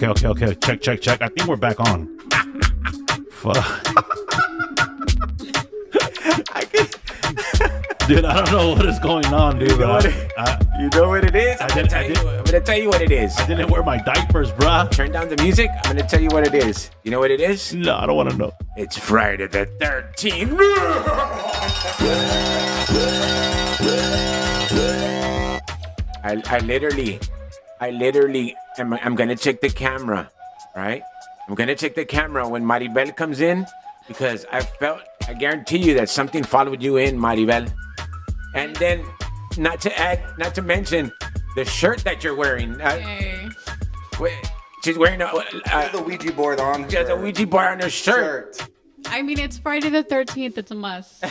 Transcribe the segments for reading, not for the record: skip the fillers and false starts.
Okay. Check. I think we're back on. Fuck. Dude, I don't know what is going on, dude. You know what it is? I'm going to tell you what it is. I didn't wear my diapers, bruh. Turn down the music. I'm going to tell you what it is. You know what it is? No, I don't want to know. It's Friday the 13th. I literally, I'm going to check the camera, right? I'm going to check the camera when Maribel comes in because I guarantee you that something followed you in, Maribel. And then, not to mention the shirt that you're wearing. She's wearing the Ouija board on. She has a Ouija board on her shirt. I mean, it's Friday the 13th. It's a must.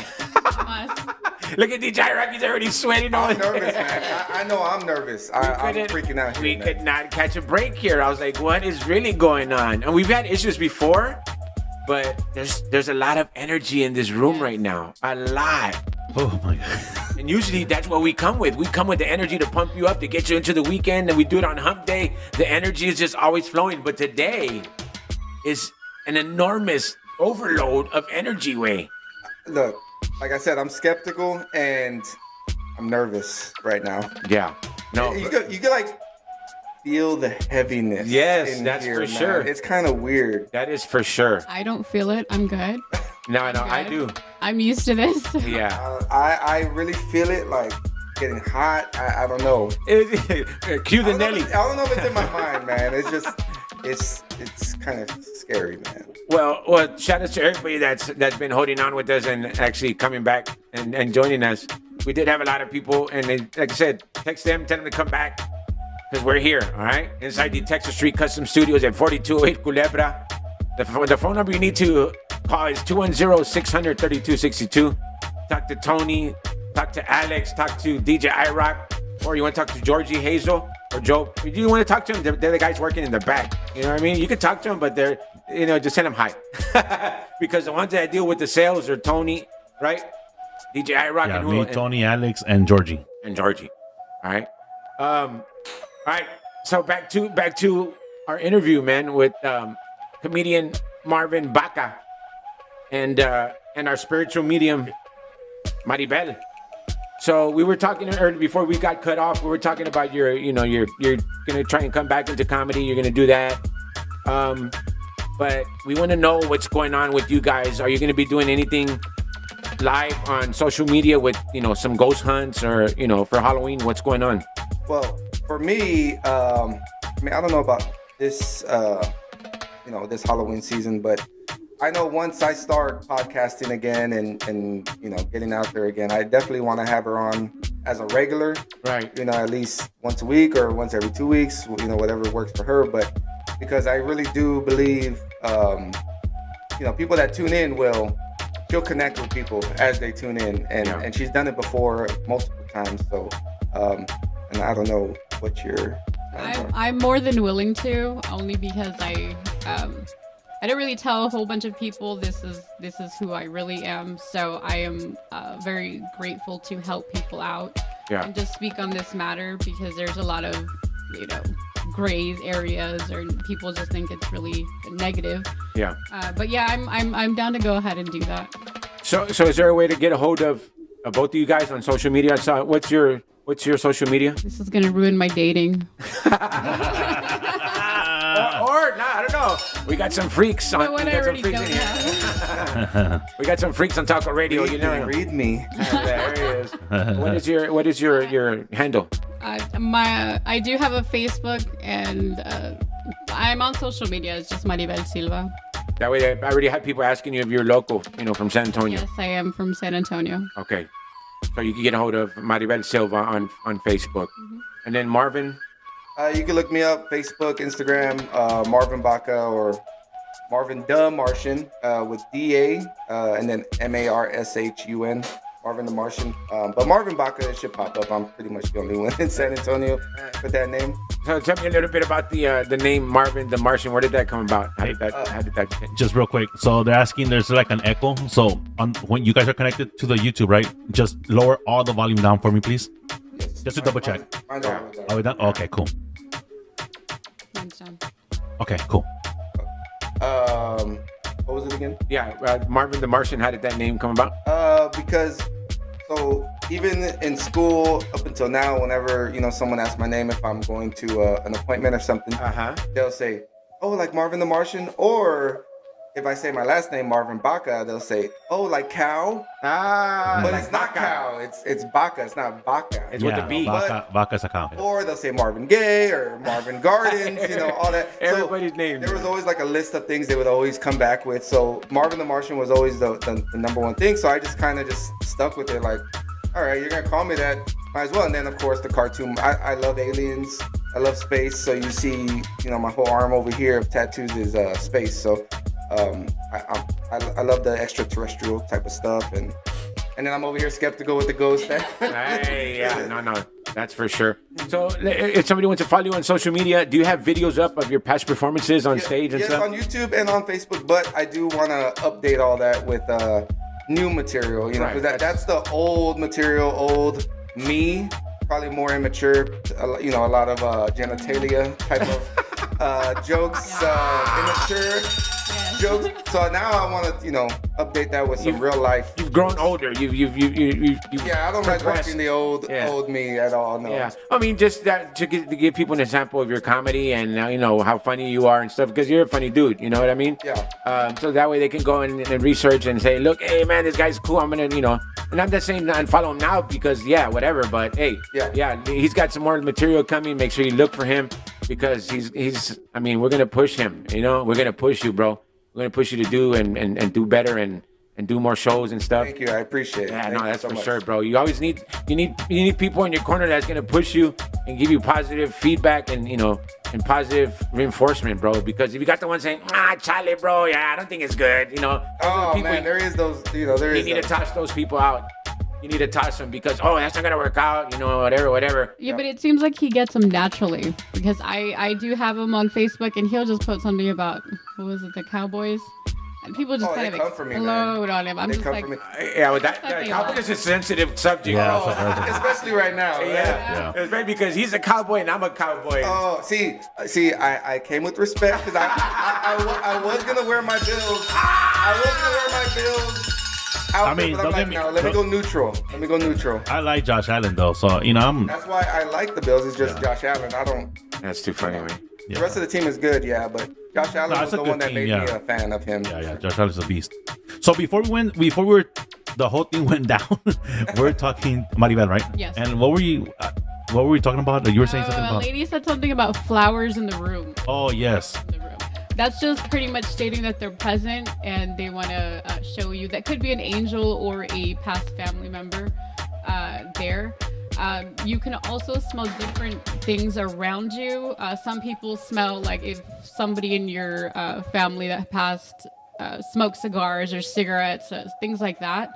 Look at DJ iRok. He's already sweating. I'm nervous, man. I know I'm nervous. I'm freaking out here. We could not catch a break here. I was like, what is really going on? And we've had issues before, but there's a lot of energy in this room right now. A lot. Oh, my God. And usually that's what we come with. We come with the energy to pump you up, to get you into the weekend, and we do it on hump day. The energy is just always flowing. But today is an enormous overload of energy, way. Look, like I said, I'm skeptical and I'm nervous right now. Yeah. No. You can like feel the heaviness. Yes, that's here, for sure. It's kind of weird. That is for sure. I don't feel it. I'm good. No, I do. I'm used to this. Yeah. I really feel it like getting hot. I don't know. Cue the Nelly. I don't know if it's in my mind, man. It's just, it's kind of scary, man. Well, shout out to everybody that's been holding on with us and actually coming back and joining us. We did have a lot of people, and they, like I said, text them, tell them to come back because we're here, all right? Inside the Texas Street Custom Studios at 4208 Culebra. The phone number you need to call is 210-600-3262. Talk to Tony, talk to Alex, talk to DJ iRok, or you want to talk to Georgie Hazel or Joe. If you want to talk to them, they're the guys working in the back. You know what I mean? You can talk to them, but they're, just send them hi. Because the ones that deal with the sales are Tony, right? DJ iRok Yeah, and me, Tony, Alex, and Georgie. All right. All right. So back to our interview, man, with comedian Marvin Baca and our spiritual medium Maribel. So we were talking earlier before we got cut off. We were talking about you're gonna try and come back into comedy. You're gonna do that. But we want to know what's going on with you guys. Are you gonna be doing anything live on social media with some ghost hunts or for Halloween? What's going on? Well, for me, I don't know about this this Halloween season, but I know once I start podcasting again and getting out there again, I definitely want to have her on as a regular, right? At least once a week or once every 2 weeks, whatever works for her. But because I really do believe, people that tune in she'll connect with people as they tune in, and she's done it before multiple times. So, and I don't know what your I'm more than willing to, only because I don't really tell a whole bunch of people this is who I really am. So I am very grateful to help people out and just speak on this matter because there's a lot of gray areas or people just think it's really negative. Yeah. But yeah, I'm down to go ahead and do that. So is there a way to get a hold of both of you guys on social media? So what's your social media? This is gonna ruin my dating. I don't know. We got some freaks on. What I already don't have. We got some freaks on Taco Radio. Read me. There he is. What is your handle? I do have a Facebook and I'm on social media. It's just Maribel Silva. That way, I already have people asking you if you're local, from San Antonio. Yes, I am from San Antonio. Okay, so you can get a hold of Maribel Silva on Facebook, and then Marvin. You can look me up, Facebook, Instagram, Marvin Baca or Marvin the Martian with D-A and then M-A-R-S-H-U-N, Marvin the Martian. But Marvin Baca should pop up. I'm pretty much the only one in San Antonio with that name. So tell me a little bit about the name Marvin the Martian. Where did that come about? How did that? Just real quick. So they're asking, there's like an echo. So when you guys are connected to the YouTube, right? Just lower all the volume down for me, please. Just to double check. Are we done? Okay, cool. Okay, cool. What was it again? Yeah, Marvin the Martian. How did that name come about? Because so even in school up until now, whenever someone asks my name, if I'm going to an appointment or something, they'll say, "Oh, like Marvin the Martian," or if I say my last name, Marvin Baca, they'll say, "Oh, like cow." But like it's not Baca. cow. It's Baca. It's not Baca. It's with the B. Vaca's a cow. Or they'll say Marvin Gaye or Marvin Gardens, all that. So Everybody's name. there was always like a list of things they would always come back with. So Marvin the Martian was always the number one thing. So I just kind of just stuck with it. Like, all right, you're gonna call me that, might as well. And then of course the cartoon. I love aliens. I love space. So you see, my whole arm over here of tattoos is space. So I love the extraterrestrial type of stuff, and then I'm over here skeptical with the ghost. Hey, yeah, no, that's for sure. So if somebody wants to follow you on social media, do you have videos up of your past performances on stage and yes, stuff? on YouTube and on Facebook, but I do want to update all that with new material, because that's the old material, old me, probably more immature, a lot of genitalia type of jokes, immature jokes. So now I want to, update that with some real life. You've grown older. You've Yeah, I don't like watching the old me at all. No. Yeah, I mean, just that to give people an example of your comedy and how funny you are and stuff, because you're a funny dude. You know what I mean? Yeah. So that way they can go and research and say, look, hey man, this guy's cool. I'm gonna, and I'm just saying and follow him now because whatever. But hey, he's got some more material coming. Make sure you look for him because he's. I mean, we're gonna push him. We're gonna push you, bro. We're gonna push you to do and do better and do more shows and stuff. Thank you, I appreciate it. Yeah, Thank no, you that's so for much. sure, bro. You always need people in your corner that's gonna push you and give you positive feedback and and positive reinforcement, bro. Because if you got the one saying, Charlie, bro, I don't think it's good, Oh people, man, there is those, there you is. need to toss those people out. You need to toss them because that's not gonna work out, whatever. Yeah, but it seems like he gets them naturally because I do have him on Facebook and he'll just put something about what was it, the Cowboys, and people just kind they of come for me, man. explode on him. I'm They just come like, for me. Yeah, well, that Something cowboy else. is a sensitive subject. Yeah, bro. Especially right now. Right? Yeah. It's right because he's a cowboy and I'm a cowboy. Oh, see, I came with respect because I was gonna wear my bills. I was gonna wear my bills. I mean, but I'm like, no, let me go neutral. Let me go neutral. I like Josh Allen though, so I'm. That's why I like the Bills. It's just Josh Allen. I don't. That's too funny, man. The rest of the team is good, but Josh Allen No, was it's a the good one that team, made yeah. me a fan of him. Yeah, Josh Allen's a beast. So before the whole thing went down, we're talking Maribel, right? Yes. And what were we talking about? You were saying something a about. lady said something about flowers in the room. Oh yes. In the room. That's just pretty much stating that they're present and they want to show you. That could be an angel or a past family member there. You can also smell different things around you. Some people smell like if somebody in your family that passed smoked cigars or cigarettes, things like that.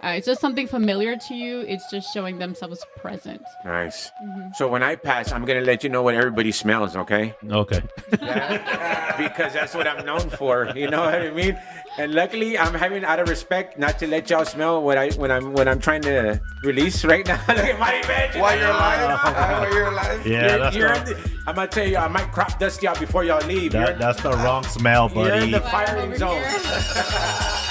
It's just something familiar to you. It's just showing themselves present. Nice. So when I pass, I'm gonna let you know what everybody smells, okay? Okay. Because that's what I'm known for. You know what I mean? And luckily, I'm having out of respect not to let y'all smell when I'm trying to release right now. Look at my image. While you're alive, while you're alive. Yeah, I'm gonna tell you, I might crop dust y'all before y'all leave. that's the wrong smell, You're in buddy. the firing Over zone. here.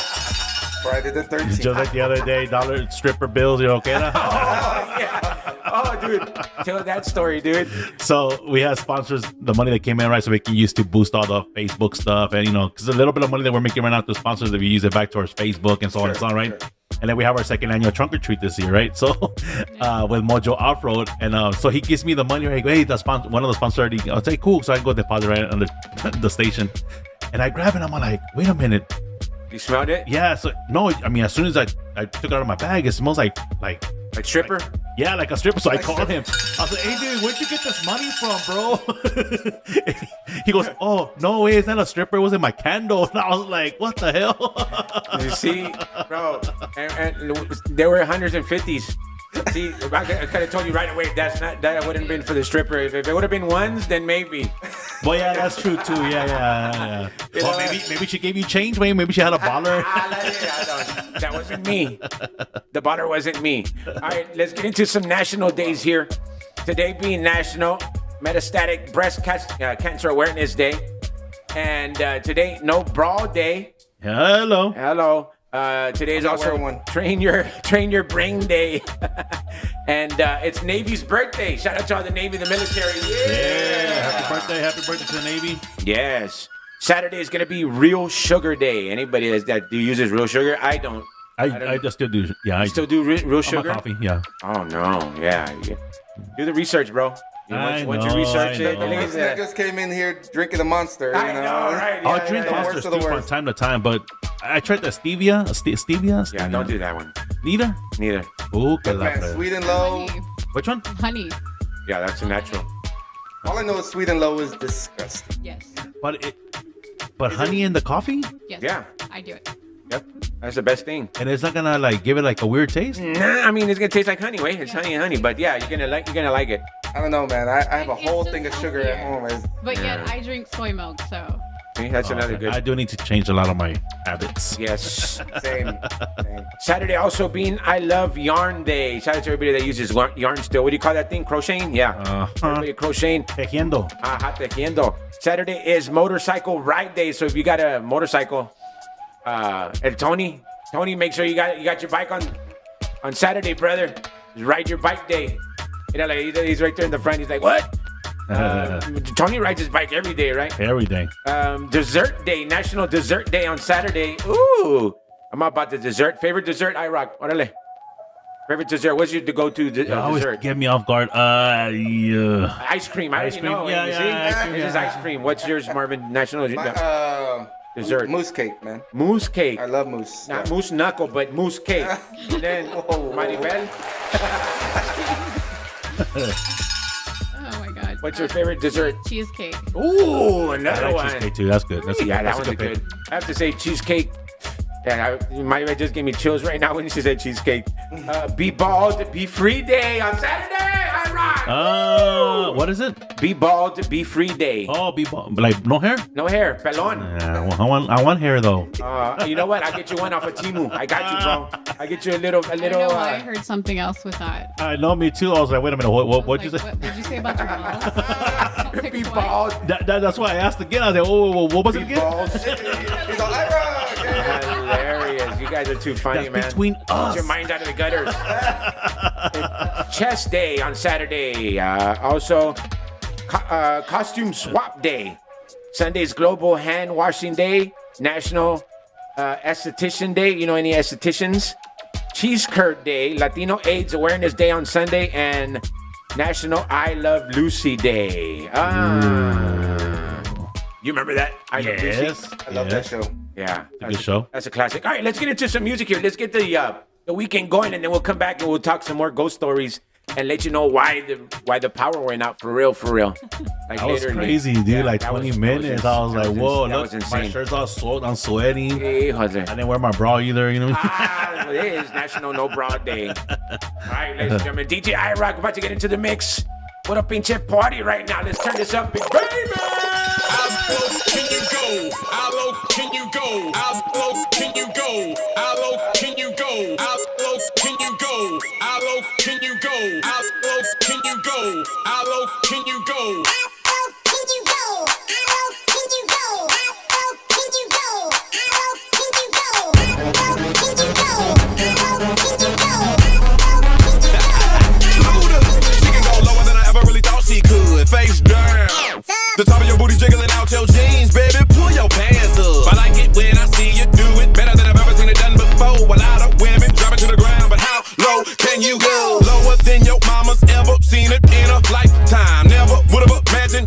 Friday the 13th. Just like the other day, dollar stripper bills. You okay? Now? Oh, yeah. Oh, dude. Tell that story, dude. So we have sponsors, the money that came in, right? So we can use to boost all the Facebook stuff, and because a little bit of money that we're making right now to sponsors, if we use it back towards Facebook and so on and so on, right? Sure. And then we have our second annual trunk or treat this year, right? So with Mojo Off Road, and so he gives me the money, right? Hey, one of the sponsors already. I'll say cool, so I can go deposit right on the station, and I grab it. I'm like, wait a minute. You smelled it? Yeah, so no, I mean, as soon as I took it out of my bag, it smells like Like stripper? yeah, like a stripper. So I called him. I was like, hey, dude, where'd you get this money from, bro? He goes, oh, no way, it's not a stripper. It was in my candle. And I was like, what the hell? You see, bro, and there were hundreds and fifties. See, I could have told you right away that wouldn't have been for the stripper. If it would have been ones, then maybe. Well, yeah, that's true, too. Yeah. You Well, know, maybe she gave you change, Wayne. Maybe she had a baller. That wasn't me. The baller wasn't me. All right, let's get into some national days here. Today being National Metastatic Breast Cancer Awareness Day. And today, no brawl day. Hello. Hello. Today is I'm not also wearing one. train your brain day. And it's Navy's birthday. Shout out to all the Navy, the military. Yeah. Happy birthday to the Navy. Yes. Saturday is going to be Real Sugar Day. Anybody that uses real sugar? I don't. I just still do. Yeah, I Still do real on sugar? my coffee. Yeah. Oh, no. Yeah. Do the research, bro. Once you research it, I know. Niggas that just came in here drinking a Monster. I know, right? I'll Yeah, drink yeah, yeah. Monsters Worst of the too from worst. time to time, but I tried the stevia. Stevia? Yeah, don't do that one. Neither? Neither. Ooh, que Good la man, fre- Sweet and Low. Honey. Which one? Honey. Yeah, that's a natural. All I know is Sweet and Low is disgusting. Yes. But honey in the coffee? Yes. Yeah. I do it. Yep. That's the best thing. And it's not gonna like give it like a weird taste? Nah, I mean it's gonna taste like honey, wait. It's honey and honey, but yeah, you're gonna like it. I don't know, man. I have a It's whole just thing of sugar healthier. at home. But yet Yeah. I drink soy milk, so See, that's another Okay. good. I do need to change a lot of my habits. Yes. Same. Saturday also being I Love Yarn Day. Shout out to everybody that uses yarn still. What do you call that thing? Crocheting? Yeah. Everybody crocheting. Tejiendo. Tejiendo. Saturday is Motorcycle Ride Day. So if you got a motorcycle, and Tony, make sure you got your bike on Saturday, brother. Just ride your bike day. You know, like he's right there in the front. He's like, what? Tony rides his bike every day, right? Every day. Dessert Day, National Dessert Day on Saturday. Ooh, I'm about the dessert. Favorite dessert, iRok. Orale. Favorite dessert. What's your go-to You always dessert? get me off guard. Yeah. Ice cream. I Ice already cream. know. Yeah, you yeah, see? ice cream, It's just yeah. ice cream. What's yours, Marvin? National dessert. Mousse cake, man. Mousse cake. I love mousse. Not Yeah. mousse knuckle, but mousse cake. And then Whoa. Maribel. oh my god. What's your favorite dessert? Cheesecake. Ooh, I another like one. cheesecake too. That's good. That's Yeah, that that's a one's pick. good. I have to say cheesecake. Yeah, Maribel just gave me chills right now when she said cheesecake. Be Bald, Be Free Day on Saturday. I rock. What is it? Be Bald, Be Free Day. Oh, like no hair? No hair, pelon. Yeah, well, I want hair though. You know what? I'll get you one off of Timu. I got you, bro. I get you a little. I don't know why I heard something else with that. I know, me too. I was like, wait a minute, what'd you Like, say? what did you say about your balls? Like, Be what? bald. That's why I asked again. I was like, whoa, what was it Be again? bald. He's all, iRok. Hilarious. You guys are too funny, That's man. between Get us. your mind out of the gutters. Chess Day on Saturday. Also, Costume Swap Day. Sunday's Global Hand Washing Day. National Esthetician Day. You know any estheticians? Cheese Curd Day. Latino AIDS Awareness Day on Sunday. And National I Love Lucy Day. You remember that? I Love Lucy? Yes. I love that show. Yeah. a good show. That's a classic. All right, let's get into some music here. Let's get the weekend going, and then we'll come back and we'll talk some more ghost stories and let you know why the power went out for real. Like That was literally. crazy, dude. Yeah, like that 20 was- that minutes. was I was like, whoa, that look, was my insane. shirt's all soaked. I'm sweating. Hey, Jose. I didn't wear my bra either, you know? It is National No Bra Day. All right, ladies and gentlemen, DJ iRok about to get into the mix. What a pinche party right now. Let's turn this up, big baby. How low can you go? How low can you go? How low can you go? How low can you go? How low can you go? How low can you go? How low can you go? How low can you go? She can go lower than I ever really thought she could. Face down. The top of your booty jiggling out your jeans, baby. Pull your pants up. I like it when I see you do it better than I've ever seen it done before. A lot of women drop it to the ground, but how low can you go? Lower than your mama's ever seen it in a lifetime. Never would have imagined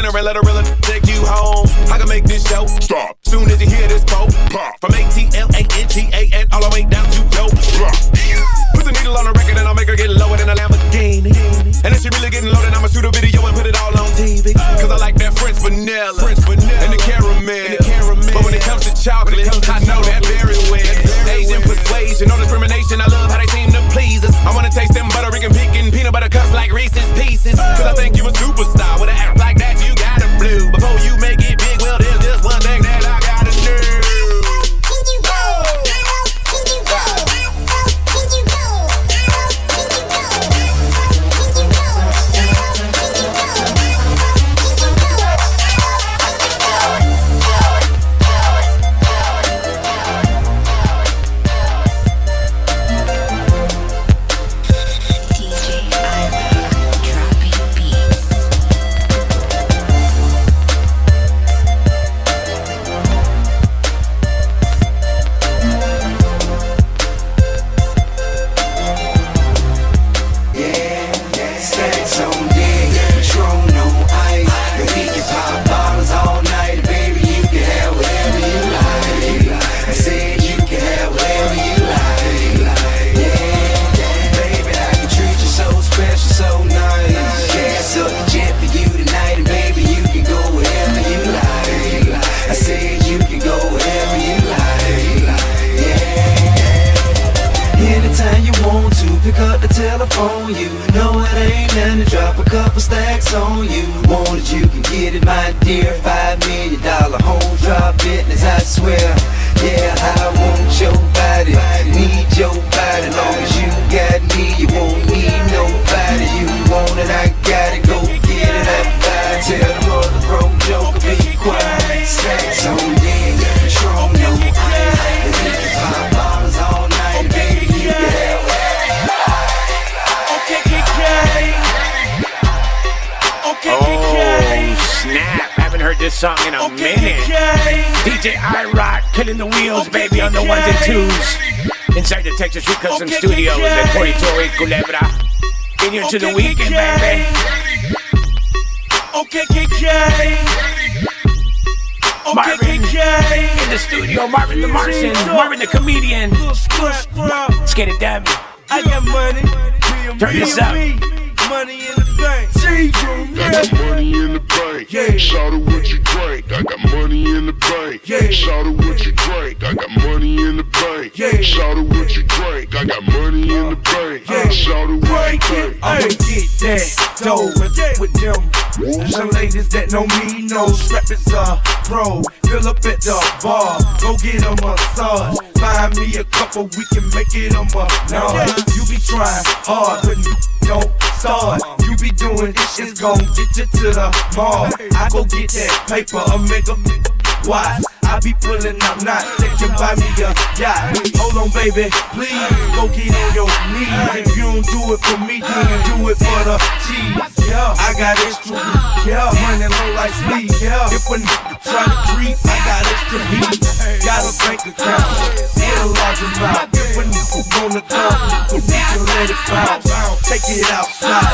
Cinderella, the real take you home. I can make this show stop soon as you hear this pop. From ATLANTA and all the way down to yo. Put the needle on the record and I'll make her get lower than a Lamborghini. And if she really getting low, then I'ma shoot a video and put it all on TV. Cause I like that French vanilla and the caramel. But when it comes to chocolate, I know that very well. Asian persuasion, no discrimination. I love how they seem to please us. I wanna taste them Puerto Rican pecan peanut butter cups like Reese's Pieces. Cause I think you a superstar. With an act like that, you gotta blue. Before you make it big, well, there's just one thing that I gotta do. Telephone, you know it ain't nothing to drop a couple stacks on you. Want it, you can get it, my dear. $5 million home drop business, I swear. Yeah, I want your body, need your body. Long as you got me, you won't need nobody. You want it, I got it, go get it. I tell the mother broke joker, be quiet. Stacks on deck, control no ice. If you can pop bottles all night, baby, you can have it. Oh, snap. Haven't heard this song in a minute. DJ iRok killing the wheels, baby, on the ones and twos. Inside the Texas Street Custom Studios at 4208 Culebra. In here to the weekend, baby. Marvin in the studio, Marvin the Martian, Marvin the comedian. Let's get it done. I got money. Turn this up. Money in the bank. I got money in the bank. Yeah. Shout out what you drink. I got money in the bank. Yeah. Shout out what you drink. I got money in the bank. Yeah. Shout out what you drink. I got money in the bank. Yeah. Shout out what you drink. I'ma get that dough with them. Some ladies that know me know strap is a pro. Fill up at the bar, go get a massage. Find me a couple, we can make it a massage. You be trying hard, but don't start. You be doing this shit's gon' get you to the mall. I go get that paper, a mega wise. I be pulling up, not thinking buy me a yacht. Hold on, baby, please go get on your knees. If you don't do it for me, then do it for the cheese. Yeah, I got extra. Yeah, running low like sleep. Yeah, if a nigga try to creep, I got extra heat. Got a bank account, get a large amount. If a nigga wanna come, we can let it bounce. Take it outside.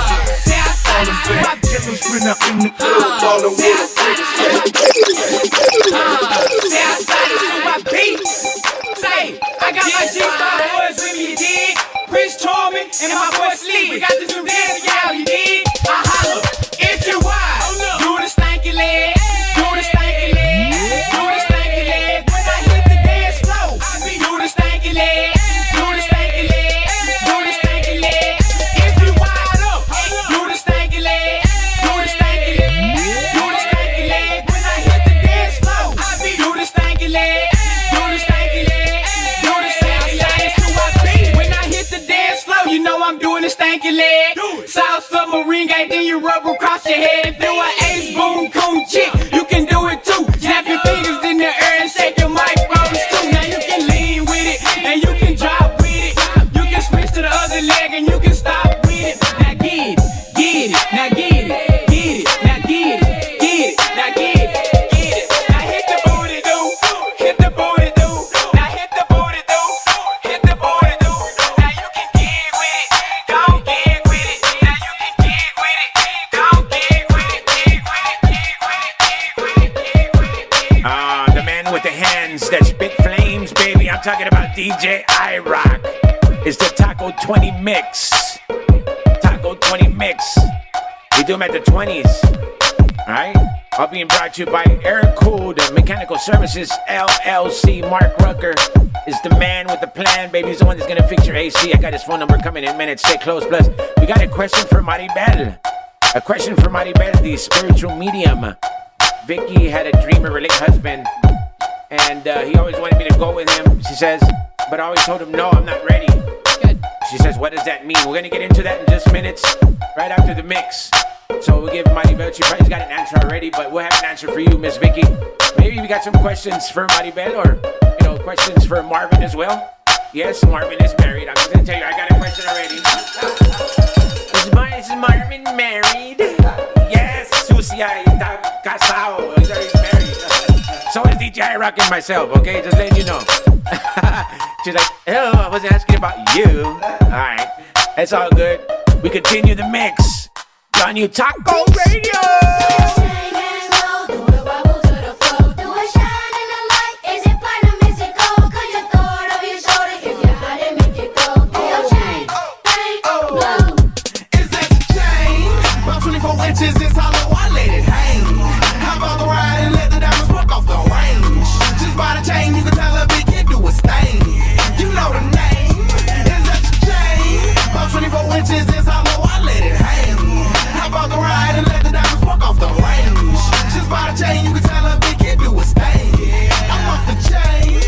All the back, get them sprint up in the club, ballin' with a Say outside is who I be. Say, I got my G-Star boys with me, you dig? Prince Charming and my boy Sleep. We got this new dance, y'all, you dig? I holla, if you wise, do the stanky leg, do the stanky leg, do the stanky leg. When I hit the dance floor, do the stanky leg, do the stanky leg, do the stanky leg. If you wide up, do the stanky leg, do the stanky leg, do the stanky leg. When I hit the dance floor, do the stanky leg, do the stanky leg, do the stanky leg. It's who I be. When I hit the dance floor, you know I'm doing the stanky leg. South Submarine, gang, then you rub across your head. If you an ace boom coon chick, you can do it too. Snap your fingers in the air and shake your microphones too. Now you can lean with it and you can drop with it. You can switch to the other leg and you can stop with it. Now get it, now get it, get it, now get it, get it, now get it, get it. Now hit the booty do, hit the booty do. Now hit the booty do, hit the booty do. Now you can get with it, don't get with it. Now you can get with it, don't get with it, get with it, get with talking about DJ iRok. It's the Taco 20 mix. Taco 20 mix. We do them at the 20s. Alright? All being brought to you by Air Cooled Mechanical Services LLC. Mark Rucker is the man with the plan, baby. He's the one that's gonna fix your AC. I got his phone number coming in minutes. Stay close. Plus, we got a question for Maribel. A question for Maribel, the spiritual medium. Vicky had a dreamer, relate husband, and he always wanted me to go with him. She says, but I always told him, no, I'm not ready. Good. She says, what does that mean? We're gonna get into that in just minutes, right after the mix. So we'll give Maribel, she probably got an answer already, but we'll have an answer for you, Miss Vicky. Maybe we got some questions for Maribel, or questions for Marvin as well. Yes, Marvin is married. I'm just gonna tell you, I got a question already. Is Marvin married? Yes, Sucia está casado. He's already married. So is DJ iRok and myself, okay? Just letting you know. She's like, oh, I wasn't asking about you. Alright, that's all good. We continue the mix. On you Taco Radio! It's hollow, I let it hang. Hop out the ride and let the diamonds work off the range. Just by the chain, you can tell a big kid do a stain. You know the name, is that the chain? About 24 inches, it's hollow, I let it hang. Hop out the ride and let the diamonds work off the range. Just by the chain, you can tell a big kid do a stain. I'm off the chain.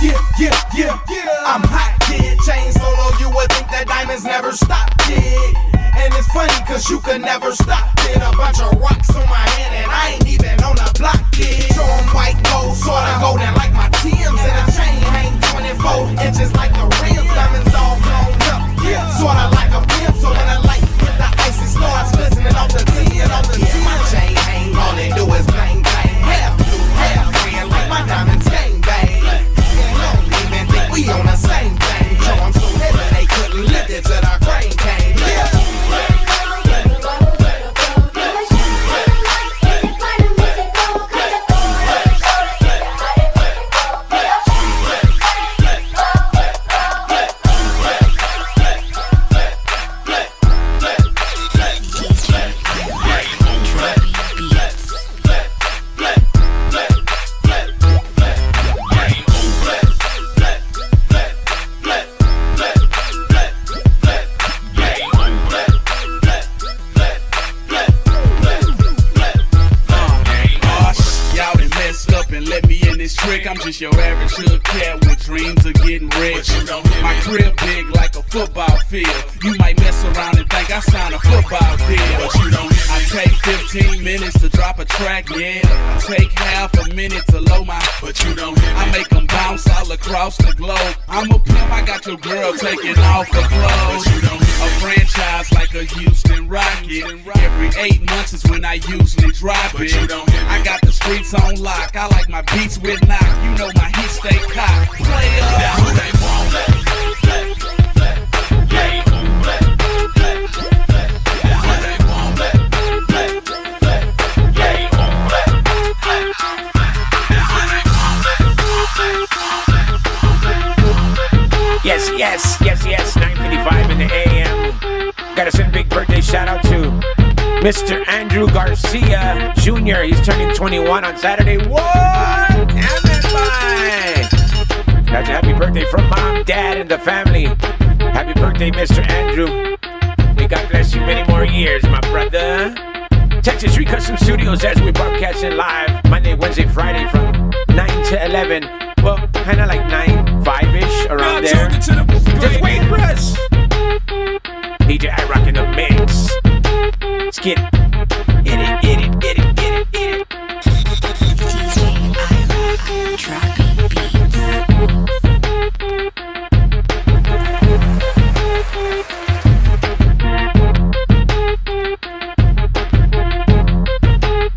Yeah. I'm hot, kid. Chain solo, you would think that diamonds never stop, kid. And it's funny cause you could never stop it. A bunch of rocks on my hand and I ain't even on the block, kid. Show 'em white gold, sorta golden like my Tim's. And the chain hang 24 inches like the rims. Diamonds all blown up, sorta like a pimp. So when the light hit the ice, it starts glistening off the tin. My chain hang, all they do is bang bang. Half blue, half green, like my diamonds gang bang. Don't even think we on the same thing. Show 'em so heavy they couldn't lift it till the crane came. I'm just your average hood cat with dreams of getting rich. My crib big like a football field. You might mess around and think I signed a football deal, but you don't. I take 15 minutes to drop a track, yeah. I take half a minute to load my, but you don't. I make them bounce all across the globe. I'm a pimp, I got your girl taking off her clothes. A franchise like a Houston Rocket. Every 8 months is when I usually drop it. I got the streets on lock. I like my beats with knock. You know my heat stay cocked. Play up. Now who they want? Yes. 9:55 in the AM. Gotta send a big birthday shout out to Mr. Andrew Garcia Jr. He's turning 21 on Saturday. What? Everybody! That's a happy birthday from Mom, Dad, and the family. Happy birthday, Mr. Andrew. May God bless you many more years, my brother. Texas Street Custom Studios as we're broadcasting live Monday, Wednesday, Friday from 9 to 11. Well, kind of like 9, 5-ish, around there. Just wait for us. DJ iRok in the mix. Let's get it. Get it. DJ iRok, dropping beats.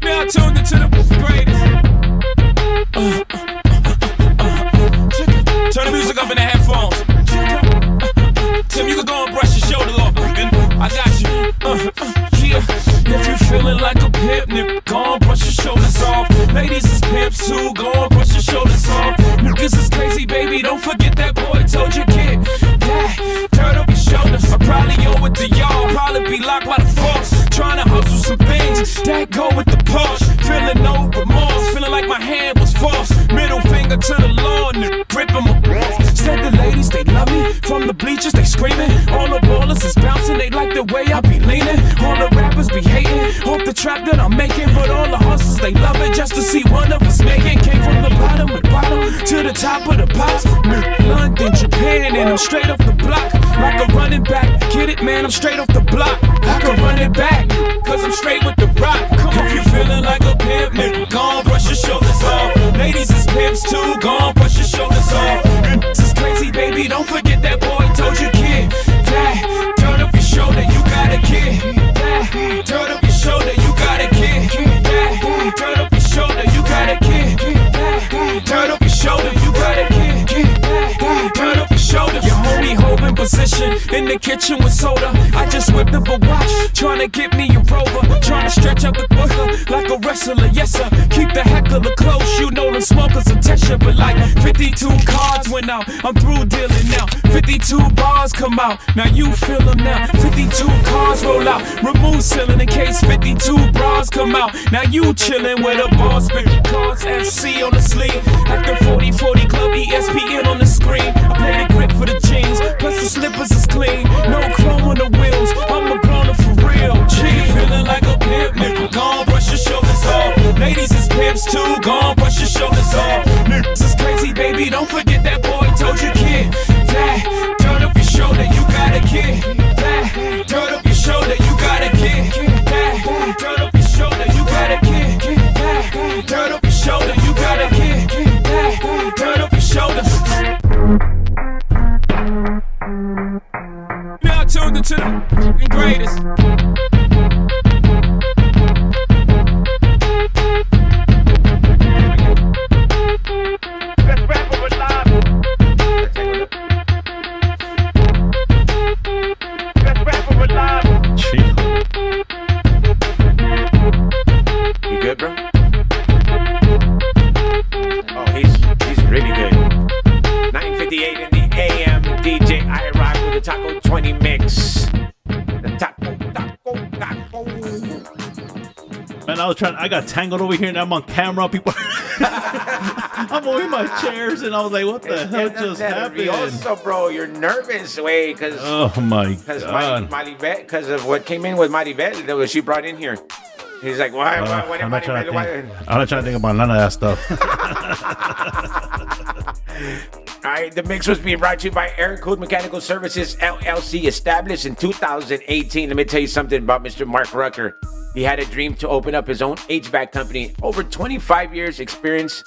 Now tuned into the greatest. Turn the music up in the headphones. Tim, you can go and brush your shoulder off. I got you. Yeah. If you feeling like a pimp, nigga, go and brush your shoulders off. Ladies is pimps too, go and brush your shoulders off. Niggas is crazy, baby. ladies, they love me. From the bleachers, they screaming. All the ballers is bouncing, they like the way I be leaning. All the rappers be hating, off the trap that I'm making. But all the hustlers, they love it just to see one of us making. Came from the bottom to the top of the pops. London, Japan, and I'm straight off the block. Like a running back, get it, man, I'm straight off the block. I can run it back, cause I'm straight with the rock. Come on, if you feeling like a pimp, nigga, gon' brush your shoulders off. Ladies is pimps too, gon' brush your shoulders off. This is crazy, baby, don't forget that boy told you, kid. That, turn up your shoulder, you got a kid. That, turn up your shoulder, you got a kid. That, turn up your shoulder, you got a kid. That, turn up your shoulder, you got a kid. That, turn up your shoulder. Your homie holding position in the kitchen with soda. I just whipped up a watch, trying to get me a rover. Trying to stretch out the booker like a wrestler, yes sir. Keep the heckler close, you know them smokers attention. But like 52 cards went out, I'm through dealing now. 52 bars come out, now you feel them now. 52 cars roll out, remove ceiling in case 52 bras come out. Now you chillin' with a boss, big cards SC on the sleeve. At the 40-40 club, ESPN on the screen. I play the grip for the jeans, plus the slippers is clean. No chrome on the wheels, I'm a grown-up for real. Gee, feeling like a pimp, nigga, gon' brush your shoulders off. Ladies is pimps too, gon' brush your shoulders off. Niggas is crazy, baby, don't forget that boy told you, kid. That, turn up your shoulder, you got a kid. That, turn up your shoulder, you got a kid. That, turn up your shoulder, you got a kid. That, turn up your shoulder, you got a kid. That, turn up your shoulders. Now tuned into the greatest. Best rapper alive. Best rapper alive. You good, bro? Oh, he's really good. 9:58 in the AM. DJ iRok with the Taco 20 mix. The taco. Man, I got tangled over here and I'm on camera. People, I'm moving my chairs and I was like, what the hell just happened? Also, bro, you're nervous, way, because oh my god, Maribel, because of what came in with Maribel that she brought in here. He's like, why? I'm not trying to think about none of that stuff. All right, the mix was being brought to you by Air-Cooled Mechanical Services, LLC, established in 2018. Let me tell you something about Mr. Mark Rucker. He had a dream to open up his own HVAC company. Over 25 years experience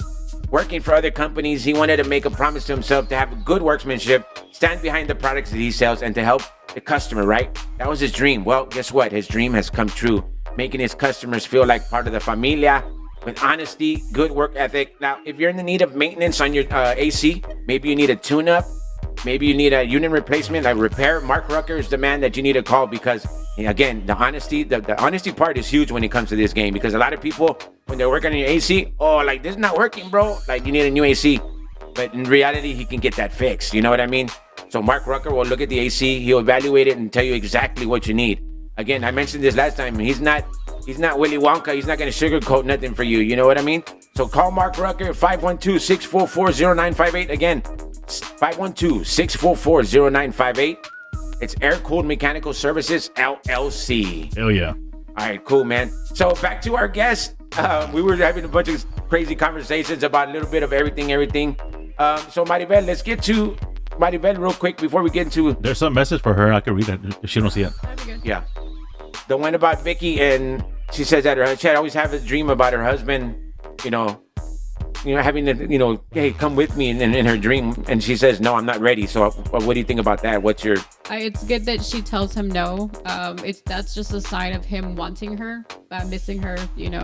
working for other companies. He wanted to make a promise to himself to have good workmanship, stand behind the products that he sells, and to help the customer, right? That was his dream. Well, guess what? His dream has come true, making his customers feel like part of the familia with honesty, good work ethic. Now, if you're in the need of maintenance on your AC, maybe you need a tune-up, maybe you need a unit replacement, a repair, Mark Rucker is the man that you need to call because, again, the honesty part is huge when it comes to this game because a lot of people, when they're working on your AC, oh, like, this is not working, bro. Like, you need a new AC. But in reality, he can get that fixed. You know what I mean? So Mark Rucker will look at the AC, he'll evaluate it and tell you exactly what you need. Again, I mentioned this last time. He's not Willy Wonka. He's not going to sugarcoat nothing for you. You know what I mean? So call Mark Rucker, 512-644-0958. Again, 512-644-0958. It's Air-Cooled Mechanical Services, LLC. Hell yeah. All right, cool, man. So back to our guest. We were having a bunch of crazy conversations about a little bit of everything. So Maribel, let's get to Maribel real quick before we get into... There's some message for her. I can read it if she don't see it. Yeah. The one about Vicky, and she says that she always have a dream about her husband, having to, hey, come with me in her dream. And she says, no, I'm not ready. So what do you think about that? What's your... It's good that she tells him no. That's just a sign of him wanting her, missing her,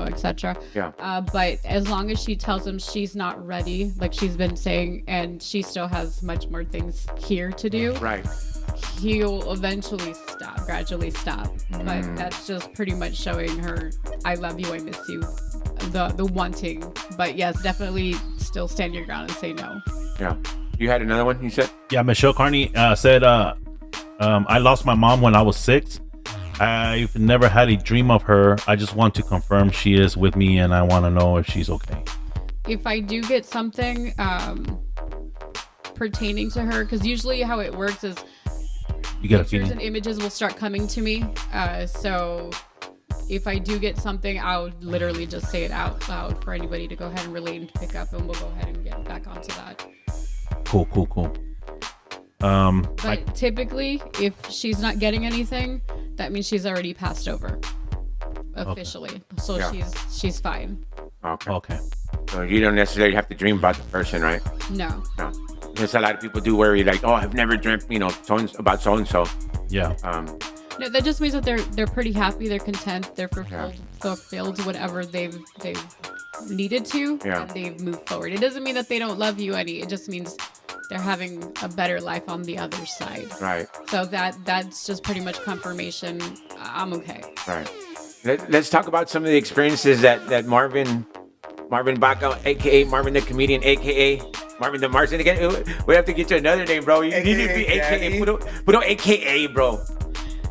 etc. Yeah. But as long as she tells him she's not ready, like she's been saying, and she still has much more things here to do. Right. He'll eventually gradually stop. But that's just pretty much showing her, I love you, I miss you, the wanting. But yes, definitely still stand your ground and say no. Yeah. You had another one, you said? Yeah, Michelle Carney said, I lost my mom when I was 6. I've never had a dream of her. I just want to confirm she is with me and I want to know if she's okay. If I do get something, pertaining to her, because usually how it works is You get a pictures feeling. and images will start coming to me. So if I do get something, I'll literally just say it out loud for anybody to go ahead and relate and pick up, and we'll go ahead and get back onto that. Cool. But typically, if she's not getting anything, that means she's already passed over officially. So Yeah. she's fine. Okay. So you don't necessarily have to dream about the person, right? No. No. Because a lot of people do worry, like, oh, I've never dreamt, about so and so. Yeah. No, that just means that they're pretty happy, they're content, they're fulfilled whatever they've needed to, Yeah. and they've moved forward. It doesn't mean that they don't love you any. It just means they're having a better life on the other side. Right. So that's just pretty much confirmation. I'm okay. Right. Let's talk about some of the experiences that Marvin Baca, aka Marvin the comedian, aka Marvin the Martian. Again, we have to get you another name, bro. You need to be aka. Put aka, bro.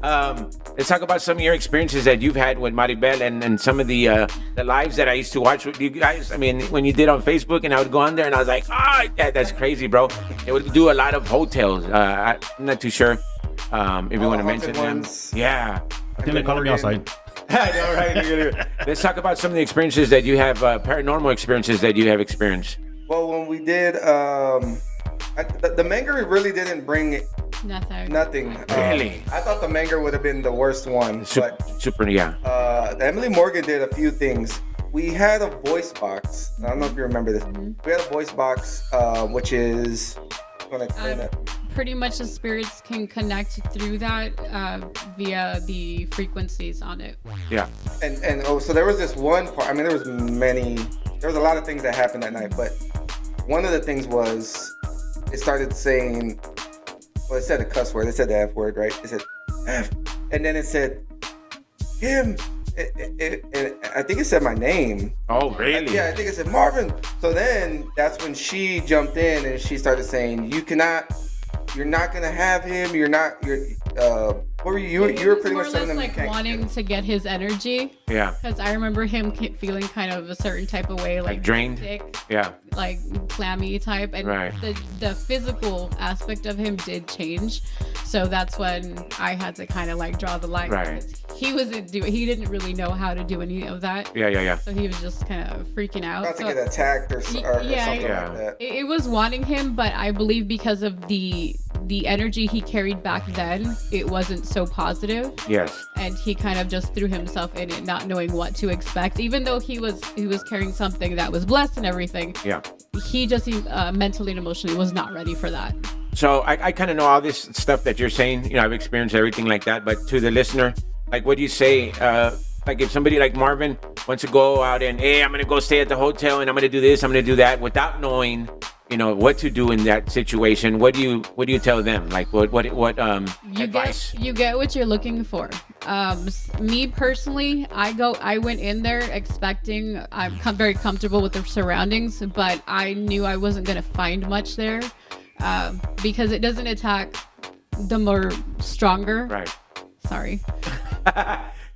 Let's talk about some of your experiences that you've had with Maribel and some of the lives that I used to watch with you guys. I mean, when you did on Facebook, and I would go on there and I was like, that's crazy, bro. They would do a lot of hotels. I'm not too sure if you want to mention them. Yeah. I think they're calling me outside. I know, right? Let's talk about some of the experiences that you have, paranormal experiences that you have experienced. Well, when we did, the Manger really didn't bring nothing. Really? I thought the Manger would have been the worst one. Super, yeah. Emily Morgan did a few things. We had a voice box. I don't know if you remember this. We had a voice box, which is going to explain it. Pretty much the spirits can connect through that via the frequencies on it. Yeah. And so there was this one part. I mean, there was a lot of things that happened that night, but one of the things was it started saying, well, it said a cuss word. It said the F word, right? It said F, and then it said him. I think it said my name. Oh, really? Yeah, I think it said Marvin. So then that's when she jumped in and she started saying, you're not gonna have him. What were you? You were pretty much telling them like you can't wanting to get his energy. Yeah. Because I remember him feeling kind of a certain type of way, like drained. sick, Yeah. like clammy type, and Right. the physical aspect of him did change. So that's when I had to kind of like draw the line. Right. He didn't really know how to do any of that. Yeah. So he was just kind of freaking out. About to get attacked or something like that. It was wanting him, but I believe because of the energy he carried back then, it wasn't so positive. Yes. And he kind of just threw himself in it, not knowing what to expect. Even though he was carrying something that was blessed and everything. Yeah. He just mentally and emotionally was not ready for that. So I kind of know all this stuff that you're saying. I've experienced everything like that. But to the listener, like, what do you say? Like, if somebody like Marvin wants to go out and, hey, I'm gonna go stay at the hotel and I'm gonna do this, I'm gonna do that, without knowing, what to do in that situation, what do you tell them? Like, what advice? You get what you're looking for. Me personally, I went in there expecting I'm very comfortable with the surroundings, but I knew I wasn't gonna find much there because it doesn't attack the more stronger. Right. Sorry.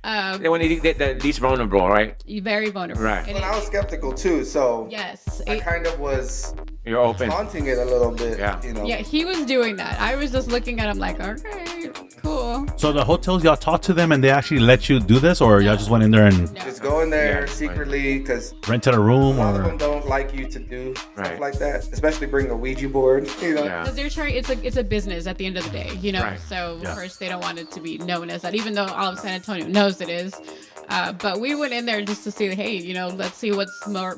When the least vulnerable, right? Very vulnerable. Right. Well, I was skeptical too, so yes, I kind of was. You're open. Taunting it a little bit. Yeah. Yeah, he was doing that. I was just looking at him like, okay, cool. So the hotels, y'all talked to them and they actually let you do this, or y'all just went in there and just go in there secretly because rented a room, a lot of or them don't like you to do stuff like that, especially bring a Ouija board. Because they're trying. It's a business at the end of the day, Right. So of course they don't want it to be known as that, even though all of San Antonio knows it is. But we went in there just to see, hey, let's see what's more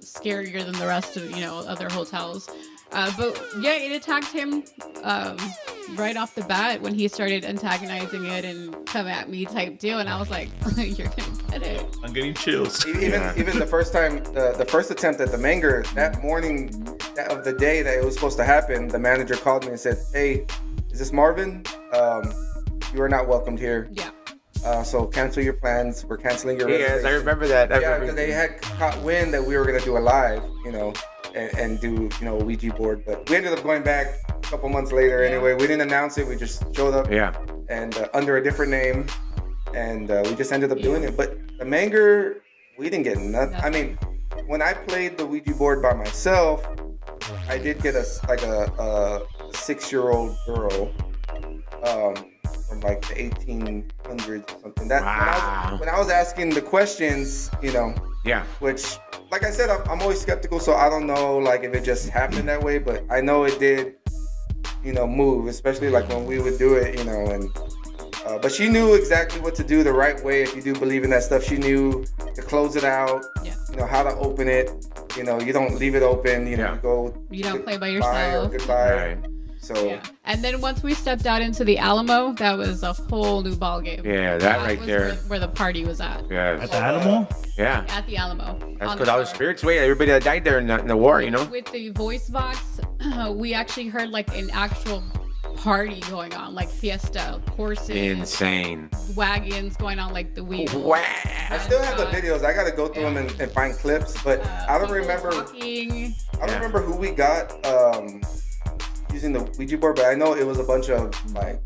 scarier than the rest of other hotels. But yeah, it attacked him right off the bat when he started antagonizing it and come at me type deal, and I was like, you're gonna get it. I'm getting chills. Even the first time, the first attempt at the Manger, that morning of the day that it was supposed to happen, the manager called me and said, hey, is this Marvin? You are not welcomed here. Yeah. So cancel your plans. We're canceling your reservation. Yes, I remember that. Because they had caught wind that we were gonna do a live, and do a Ouija board. But we ended up going back a couple months later. Anyway, we didn't announce it. We just showed up. Yeah. And under a different name, and we just ended up doing it. But the Manger, we didn't get nothing. I mean, when I played the Ouija board by myself, I did get a 6-year-old girl from like the 1800s or something. That when I was asking the questions, Yeah. which, like I said, I'm always skeptical, so I don't know like if it just happened that way, but I know it did, move, especially like when we would do it, and but she knew exactly what to do the right way. If you do believe in that stuff, she knew to close it out, how to open it. You don't leave it open. You go. You don't play by bye or yourself. goodbye. Right. So And then once we stepped out into the Alamo, that was a whole new ball game. Yeah, that right was there. where the party was at. Yeah. At the Alamo? Yeah. At the Alamo. That's on because all the floor. spirits wait. Everybody that died there in the war, With the voice box, we actually heard like an actual party going on, like fiesta, horses, Insane. wagons going on, like the wheel. Wow. I still have the videos. I gotta go through them and find clips, but I don't remember. Walking. I don't remember who we got using the Ouija board, but I know it was a bunch of like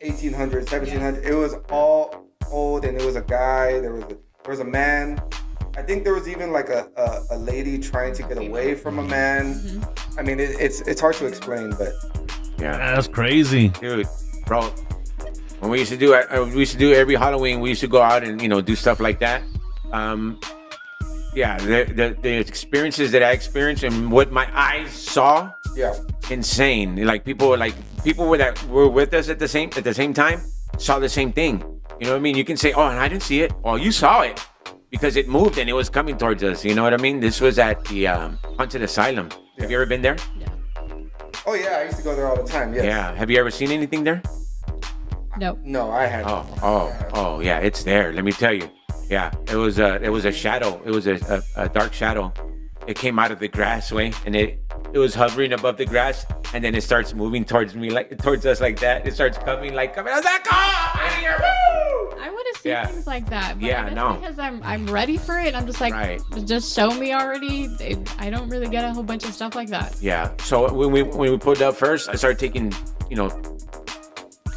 1800s, 1700s. It was all old, and it was a guy. There was a man. I think there was even like a lady trying to get away from a man. I mean, it's hard to explain, but Yeah. That's crazy. Dude, bro. When we used to do every Halloween, we used to go out and do stuff like that. Yeah, the experiences that I experienced and what my eyes saw, insane. Like people that were with us at the same time saw the same thing. You know what I mean? You can say, "Oh, and I didn't see it." Well, you saw it because it moved and it was coming towards us. You know what I mean? This was at the Haunted Asylum. Have you ever been there? oh yeah, I used to go there all the time. Yes. Yeah. Have you ever seen anything there? No, I had. Oh, yeah, it's there. Let me tell you. Yeah, it was a shadow. It was a dark shadow. It came out of the grass way, and it was hovering above the grass, and then it starts moving towards us like that. It starts coming. I was like, oh, I'm here, woo! I want to see things like that. But Yeah, I guess no. because I'm ready for it. I'm just like, Right. just show me already. I don't really get a whole bunch of stuff like that. Yeah. So when we put it up first, I started taking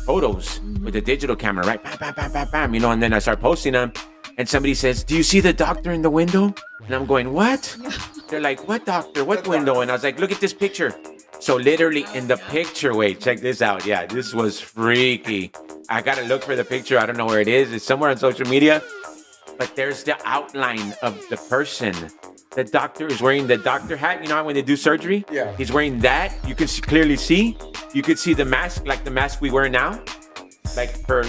photos with the digital camera, right? Bam, bam, bam, bam, bam. And then I start posting them. And somebody says, "Do you see the doctor in the window?" And I'm going, "What?" They're like, "What doctor? What window?" And I was like, "Look at this picture." So literally in the picture, wait, check this out. Yeah, this was freaky. I gotta look for the picture. I don't know where it is. It's somewhere on social media. But there's the outline of the person. The doctor is wearing the doctor hat. You know how when they do surgery? Yeah. He's wearing that. You can clearly see. You could see the mask, like the mask we wear now. Like for,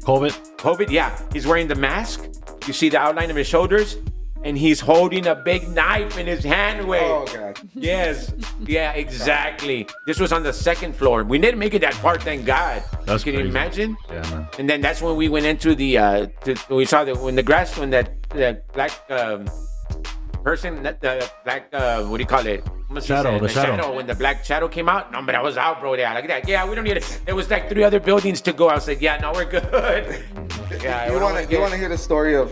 COVID, yeah. He's wearing the mask. You see the outline of his shoulders. And he's holding a big knife in his hand. Oh, God. Yes. Yeah, exactly. This was on the second floor. We didn't make it that far, thank God. That's Can you crazy. imagine? Yeah, man. And then that's when we went into we saw when that black person, what do you call it? Shadow, the shadow. When the black shadow came out, no, but I was out, bro. Yeah, like that. Yeah, we don't need it. There was like 3 other buildings to go. I was like, yeah, no, we're good. Yeah, You want to hear the story of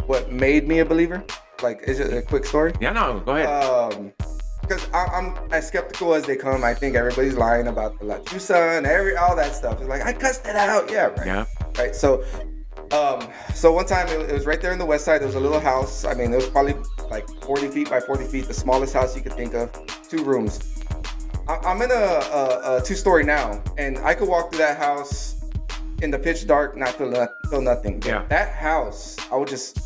what made me a believer? Like, is it a quick story? Yeah, no, go ahead. Because I'm as skeptical as they come. I think everybody's lying about the La Chusa and all that stuff. It's like, I cussed it out. Yeah, right. Yeah. Right. So one time it was right there in the west side. There was a little house. I mean, it was probably like 40 feet by 40 feet, the smallest house you could think of, 2 rooms. I'm in a 2-story now, and I could walk through that house in the pitch dark, not feel nothing. But Yeah. that house, I would just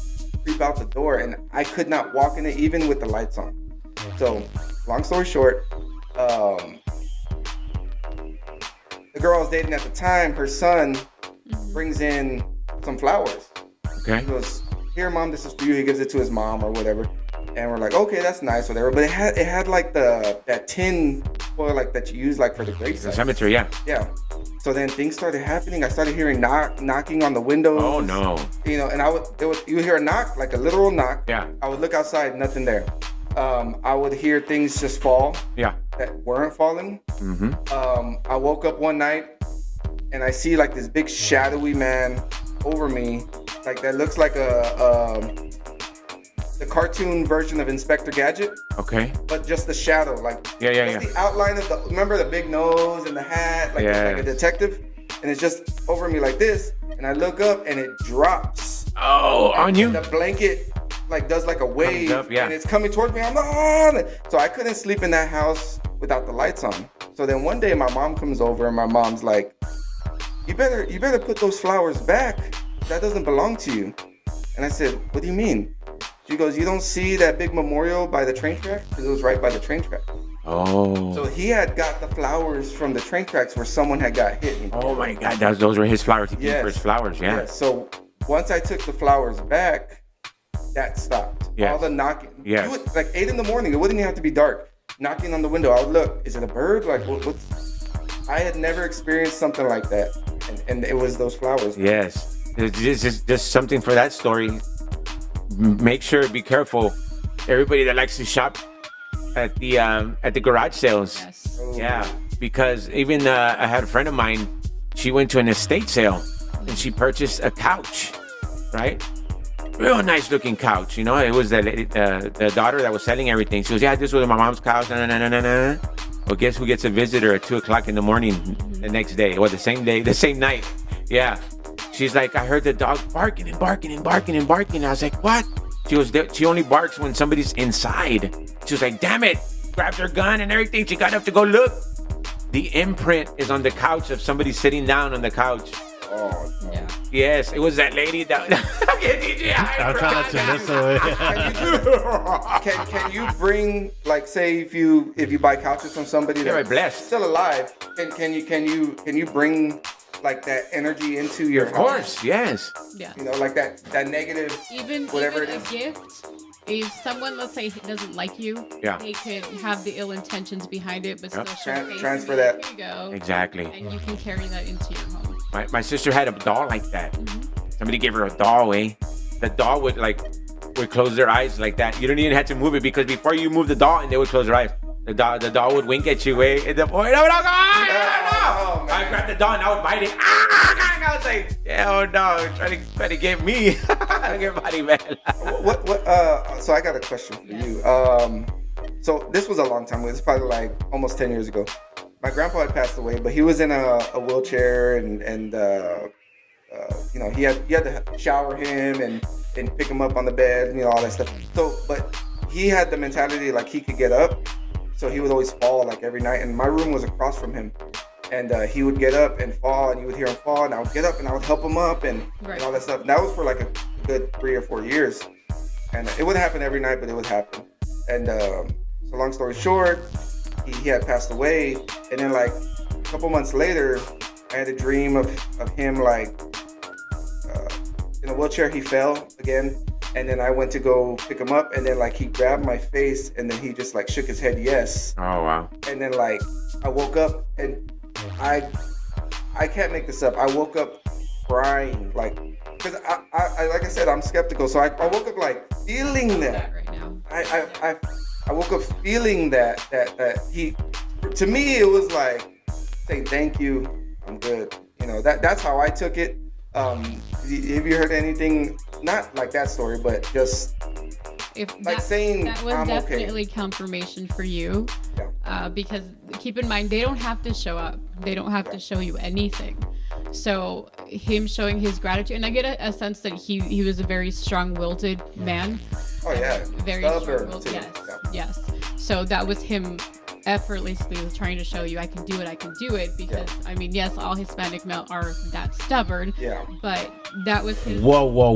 creep out the door, and I could not walk in it even with the lights on. So, long story short, the girl I was dating at the time, her son brings in some flowers. Okay. He goes, "Here, Mom, this is for you." He gives it to his mom or whatever. And we're like, okay, that's nice, whatever. But it had like that tin foil like that you use like for the grave The site. cemetery, yeah. Yeah. So then things started happening. I started hearing knocking on the windows. Oh, no. And you would hear a knock, like a literal knock. Yeah. I would look outside, nothing there. I would hear things just fall Yeah. that weren't falling. Mm-hmm. I woke up one night and I see like this big shadowy man over me, like that looks like the cartoon version of Inspector Gadget, Okay. but just the shadow, like Yeah. the outline of remember the big nose and the hat, like a detective, and it's just over me like this, and I look up and it drops. Oh, on you? The blanket like does like a wave, up, yeah. and it's coming towards me. I'm on. So I couldn't sleep in that house without the lights on. So then one day my mom comes over and my mom's like, you better put those flowers back. That doesn't belong to you. And I said, what do you mean? She goes, you don't see that big memorial by the train track? Because it was right by the train track. Oh. So he had got the flowers from the train tracks where someone had got hit. Oh my God, those were his flowers. He paid Yes. for his flowers, yeah. Yes. So once I took the flowers back, that stopped. Yes. All the knocking. Yes. You would, like 8 in the morning, it wouldn't even have to be dark. Knocking on the window, I would look, is it a bird? Like, what's... I had never experienced something like that. And it was those flowers. Yes. This is just something for that story. Make sure, be careful. Everybody that likes to shop at the garage sales. Yes. Yeah, because even I had a friend of mine. She went to an estate sale and she purchased a couch, right? Real nice looking couch. You know, it was the daughter that was selling everything. She goes, yeah, this was my mom's couch. No. Well, guess who gets a visitor at 2:00 in the morning the next day? Or the same day, the same night. Yeah. She's like, I heard the dog barking and barking and barking and barking. I was like, what? She goes, she only barks when somebody's inside. She was like, damn it. Grabbed her gun and everything. She got up to go look. The imprint is on the couch of somebody sitting down on the couch. Oh, Yeah. Yes, it was that lady that. I'm trying not to miss away. Can you bring, like, say if you buy couches from somebody Yeah, that's blessed. still alive, can you bring like that energy into your Of course, yes. Yeah. You know, like that negative, Even whatever even it is. a gift. If someone, let's say, doesn't like you, Yeah. they could have the ill intentions behind it, but Yep. still show face Transfer and be like, that. Here you go. Exactly. And you can carry that into your home. My sister had a doll like that. Somebody gave her a doll, eh? The doll would close their eyes like that. You don't even have to move it because before you move the doll, and they would close their eyes. The doll would wink at you, eh? And the boy, no. Oh, man. I grabbed the doll and I would bite it. I was like, oh no, trying to get me. Get body, man. So I got a question for you. So this was a long time ago. It's probably like almost 10 years ago. My grandpa had passed away, but he was in a wheelchair, and you know, he had to shower him and pick him up on the bed, you know, all that stuff. So, but he had the mentality like he could get up, so he would always fall like every night. And my room was across from him, and he would get up and fall, and you would hear him fall, and I would get up and I would help him up and all that stuff. And that was for like a good 3 or 4 years, and it wouldn't happen every night, but it would happen. And so long story short, he had passed away, and then like a couple months later, I had a dream of him like in a wheelchair. He fell again, and then I went to go pick him up, and then like he grabbed my face, and then he just like shook his head yes. Oh wow. And then like I woke up, and I can't make this up. I woke up crying, like, because I like I said, I'm skeptical, so I woke up like feeling that. Right now. I woke up feeling that he, to me, it was like saying thank you, I'm good. You know, that's how I took it. Have you heard anything, not like that story, but just If like saying that was I'm definitely okay. confirmation for you, Yeah. because keep in mind they don't have to show up, they don't have to show you anything. So him showing his gratitude, and I get a sense that he was a very strong-willed man. Oh yeah, Very stubborn strong-willed. too. Yes, Yeah. yes. So that was him effortlessly trying to show you I can do it because I mean, yes, all Hispanic male are that stubborn. Yeah. But that was his. Whoa. Well,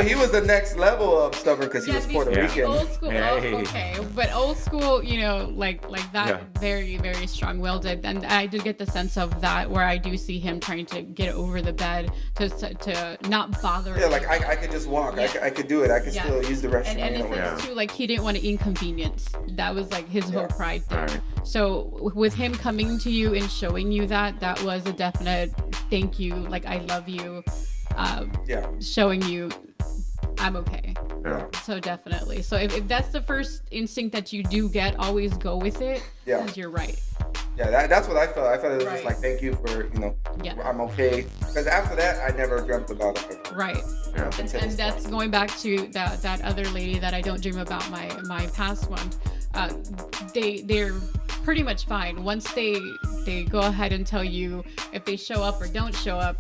he was the next level of stubborn because he was Puerto these Rican. Old school, Hey. okay, but old school, you know, like that, Yeah. very, very strong-willed, and I did get the sense of that where I do see him trying to get over the bed to not bother. Yeah, like I could just walk. Yeah. I could do it. I could Yeah. still use the restroom. And you it know, says too, like he didn't want to inconvenience. That was like his whole pride there. Right. So with him coming to you and showing you that was a definite thank you. Like I love you. yeah. Showing you I'm okay. Yeah. So definitely. So if that's the first instinct that you do get, always go with it. Yeah. Because you're right. Yeah, that's what I felt. I felt it was Right. just like, thank you for, you know, Yeah. I'm okay. Because after that, I never dreamt about it. Right. Yeah. And that's going back to that other lady that I don't dream about my past one. They're pretty much fine once they go ahead and tell you if they show up or don't show up.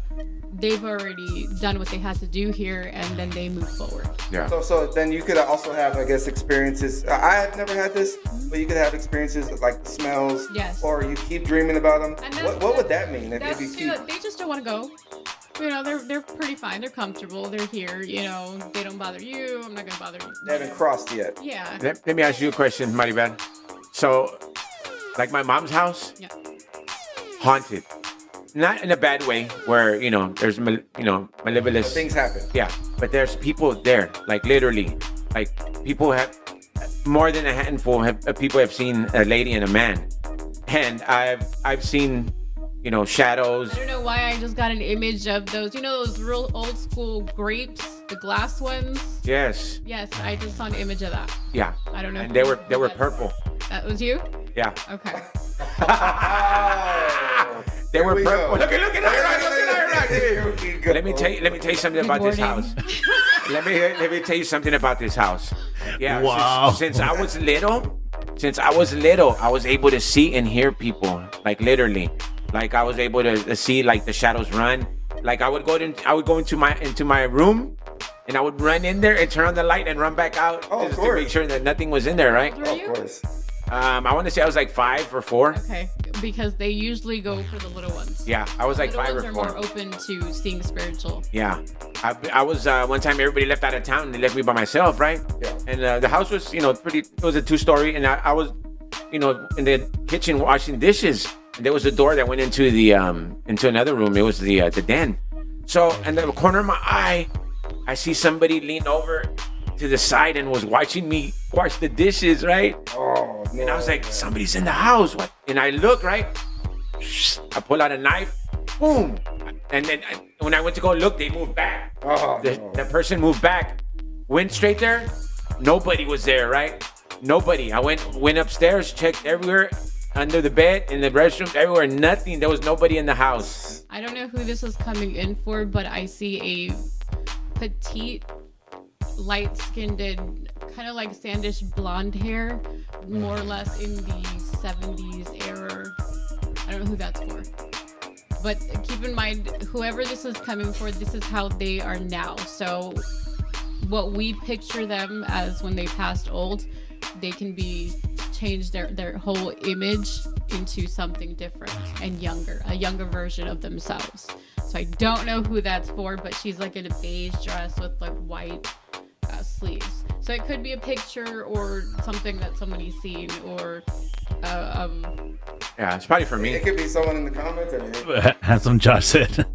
they've already done what they had to do here, and then they move forward. Yeah. So then you could also have, I guess, experiences. I have never had this, but you could have experiences like the smells. Yes. Or you keep dreaming about them. And that's- What would that mean? If That's you too, keep, they just don't want to go. You know, they're pretty fine. They're comfortable. They're here. You know, they don't bother you. I'm not gonna bother you. they haven't crossed yet. Yeah. Let me ask you a question, Maribel. So, like my mom's house, Yeah. haunted. Not in a bad way, where there's malevolence. Things happen. Yeah, but there's people there, like literally, like people have more than a handful of people have seen a lady and a man, and I've seen shadows. I don't know why I just got an image of those. You know those real old school grapes, the glass ones. Yes. Yes, I just saw an image of that. Yeah. I don't know. And who- they were who that- purple. That was you? Yeah. Okay. They were we purple. go. Look at iRok. Here we go. Let me tell you something about this house. Let me tell you something about this house. Yeah. Wow. Since I was little, I was able to see and hear people, like literally. Like I was able to see like the shadows run. Like I would go into my room, and I would run in there and turn on the light and run back out Oh, of just to course. make sure that nothing was in there, right? Were you? Of course. I want to say I was like 5 or 4. Okay, because they usually go for the little ones. Yeah, I was like Little 5 ones or are 4. more open to seeing spiritual. Yeah, I was one time everybody left out of town and they left me by myself, right? Yeah. And the house was pretty. It was a 2-story, and I was in the kitchen washing dishes. And there was a door that went into the into another room. It was the den. So in the corner of my eye, I see somebody lean over to the side and was watching me wash the dishes, right? Oh no. And I was like, somebody's in the house. What? And I look, right? I pull out a knife. Boom. And then when I went to go look, they moved back. Oh, The no. person moved back. Went straight there. Nobody was there, right? Nobody. I went upstairs, checked everywhere, under the bed, in the restroom, everywhere. Nothing. There was nobody in the house. I don't know who this is coming in for, but I see a petite, light-skinned, kind of like sandish blonde hair, more or less in the 70s era. I don't know who that's for. But keep in mind, whoever this is coming for, this is how they are now. So what we picture them as when they passed old, they can be changed their whole image into something different and younger, a younger version of themselves. So I don't know who that's for, but she's like in a beige dress with like white sleeves. So it could be a picture or something that somebody's seen, or Yeah, it's probably for me. It could be someone in the comments. Or Handsome Josh said,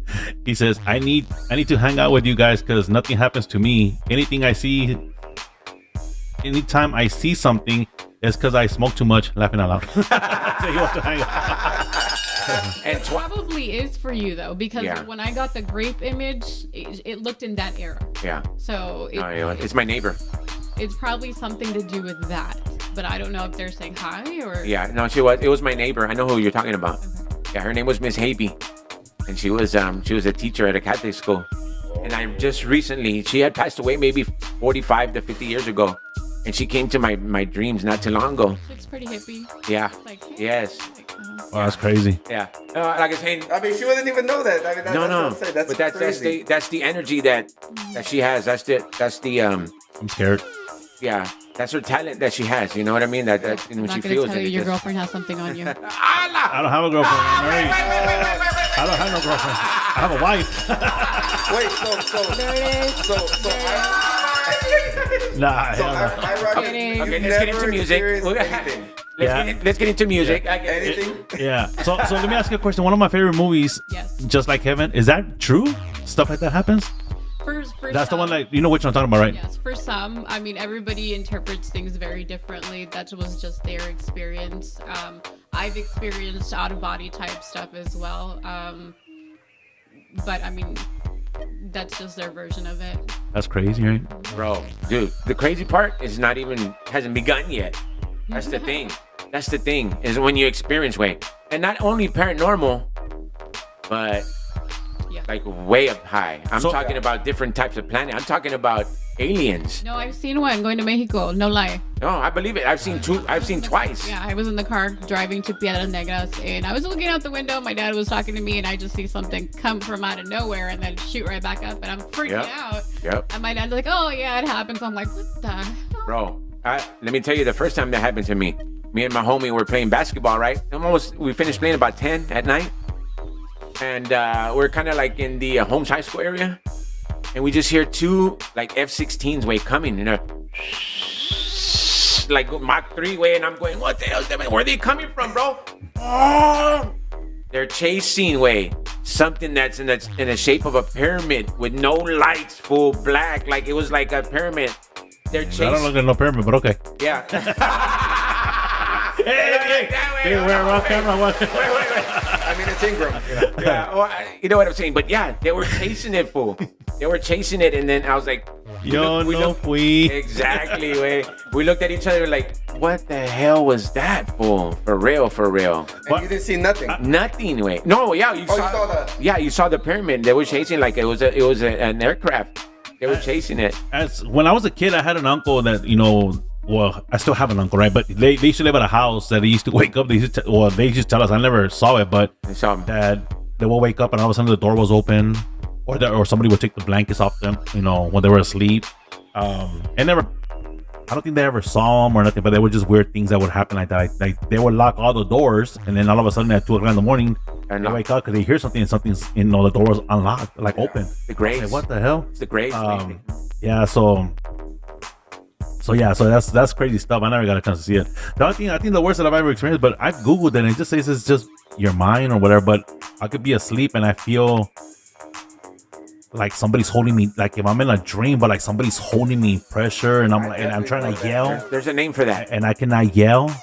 he says, I need to hang out with you guys because nothing happens to me. Anytime I see something, it's because I smoke too much. Laughing out loud. So he wants to hang out. And probably is for you though, because Yeah. when I got the grape image, it looked in that era. yeah. So It's my neighbor. it's probably something to do with that. But I don't know if they're saying hi or. Yeah, no, it was my neighbor. I know who you're talking about. Okay. Yeah, her name was Miss Habe, and she was a teacher at a Catholic school. And I just recently, she had passed away maybe 45 to 50 years ago, and she came to my dreams not too long ago. Looks pretty hippie. Yeah. Like, hey, Yes. like, Wow, that's crazy. Yeah. Like I saying. I mean, she wouldn't even know that. I mean, No. That's what I'm saying. But that's crazy. that's the energy that she has. That's the I'm scared. yeah. That's her talent that she has. You know what I mean? That I'm when she not gonna feels tell it. you it your just- girlfriend has something on you. I don't have a girlfriend. I'm married. I don't have no girlfriend. I have a wife. Wait, There it is. Nah, so hell no. iRok, Okay, you've let's get into never music. experienced anything. Let's get into music. Anything? Yeah. So let me ask you a question. One of my favorite movies, Yes. Just Like Heaven, is that true? Stuff like that happens? For That's the some, one, like, you know which one I'm talking about, right? Yes, for some. I mean, everybody interprets things very differently. That was just their experience. I've experienced out of body type stuff as well. But I mean, that's just their version of it. That's crazy, right? Bro, dude, the crazy part is hasn't begun yet. That's the thing. That's the thing, is when you experience way. And not only paranormal, but Yeah. like way up high. I'm So- talking about different types of planet. I'm talking about aliens. No, I've seen one going to Mexico. No lie. No, I believe it. I've seen twice. Yeah, I was in the car driving to Piedras Negras, and I was looking out the window. My dad was talking to me, and I just see something come from out of nowhere and then shoot right back up, and I'm freaking out. Yep. And my dad's like, "Oh yeah, it happens." I'm like, "What the hell?" Bro, let me tell you the first time that happened to me. Me and my homie were playing basketball, right? We finished playing about 10 at night. And we're kind of like in the Holmes High School area. And we just hear two like F-16s way coming. And like Mach 3 way. And I'm going, what the hell is that? Where are they coming from, bro? Oh! They're chasing way. Something that's in the shape of a pyramid with no lights, full black. Like it was like a pyramid. They're chasing. I don't look at no pyramid, but okay. Yeah. Hey, we're on camera. Wait. I mean, it's Ingram. Yeah, well, you know what I'm saying? But yeah, they were chasing it, fool. They were chasing it, and then I was like, we exactly. We looked at each other like, what the hell was that, fool? For real. And you didn't see nothing. Nothing, way. No, yeah, You saw the pyramid. They were chasing like it was an aircraft. They were chasing it. When I was a kid, I had an uncle that well, I still have an uncle, right? But they used to live at a house that they used to wake up. They used to tell us. I never saw it, but I saw them. That they will wake up and all of a sudden the door was open, or somebody would take the blankets off them, when they were asleep. And never, I don't think they ever saw them or nothing, but they were just weird things that would happen like that. Like they would lock all the doors, and then all of a sudden at 2 o'clock in the morning, they wake up because they hear something, and something's, the door was unlocked, like open. The graves. Like, what the hell? It's the graves. Yeah. So that's crazy stuff. I never got a chance to see it. The other thing, I think the worst that I've ever experienced, but I've Googled it and it just says it's just your mind or whatever, but I could be asleep and I feel like somebody's holding me, like if I'm in a dream, but like somebody's holding me pressure and I'm trying to yell. There's a name for that. And I cannot yell.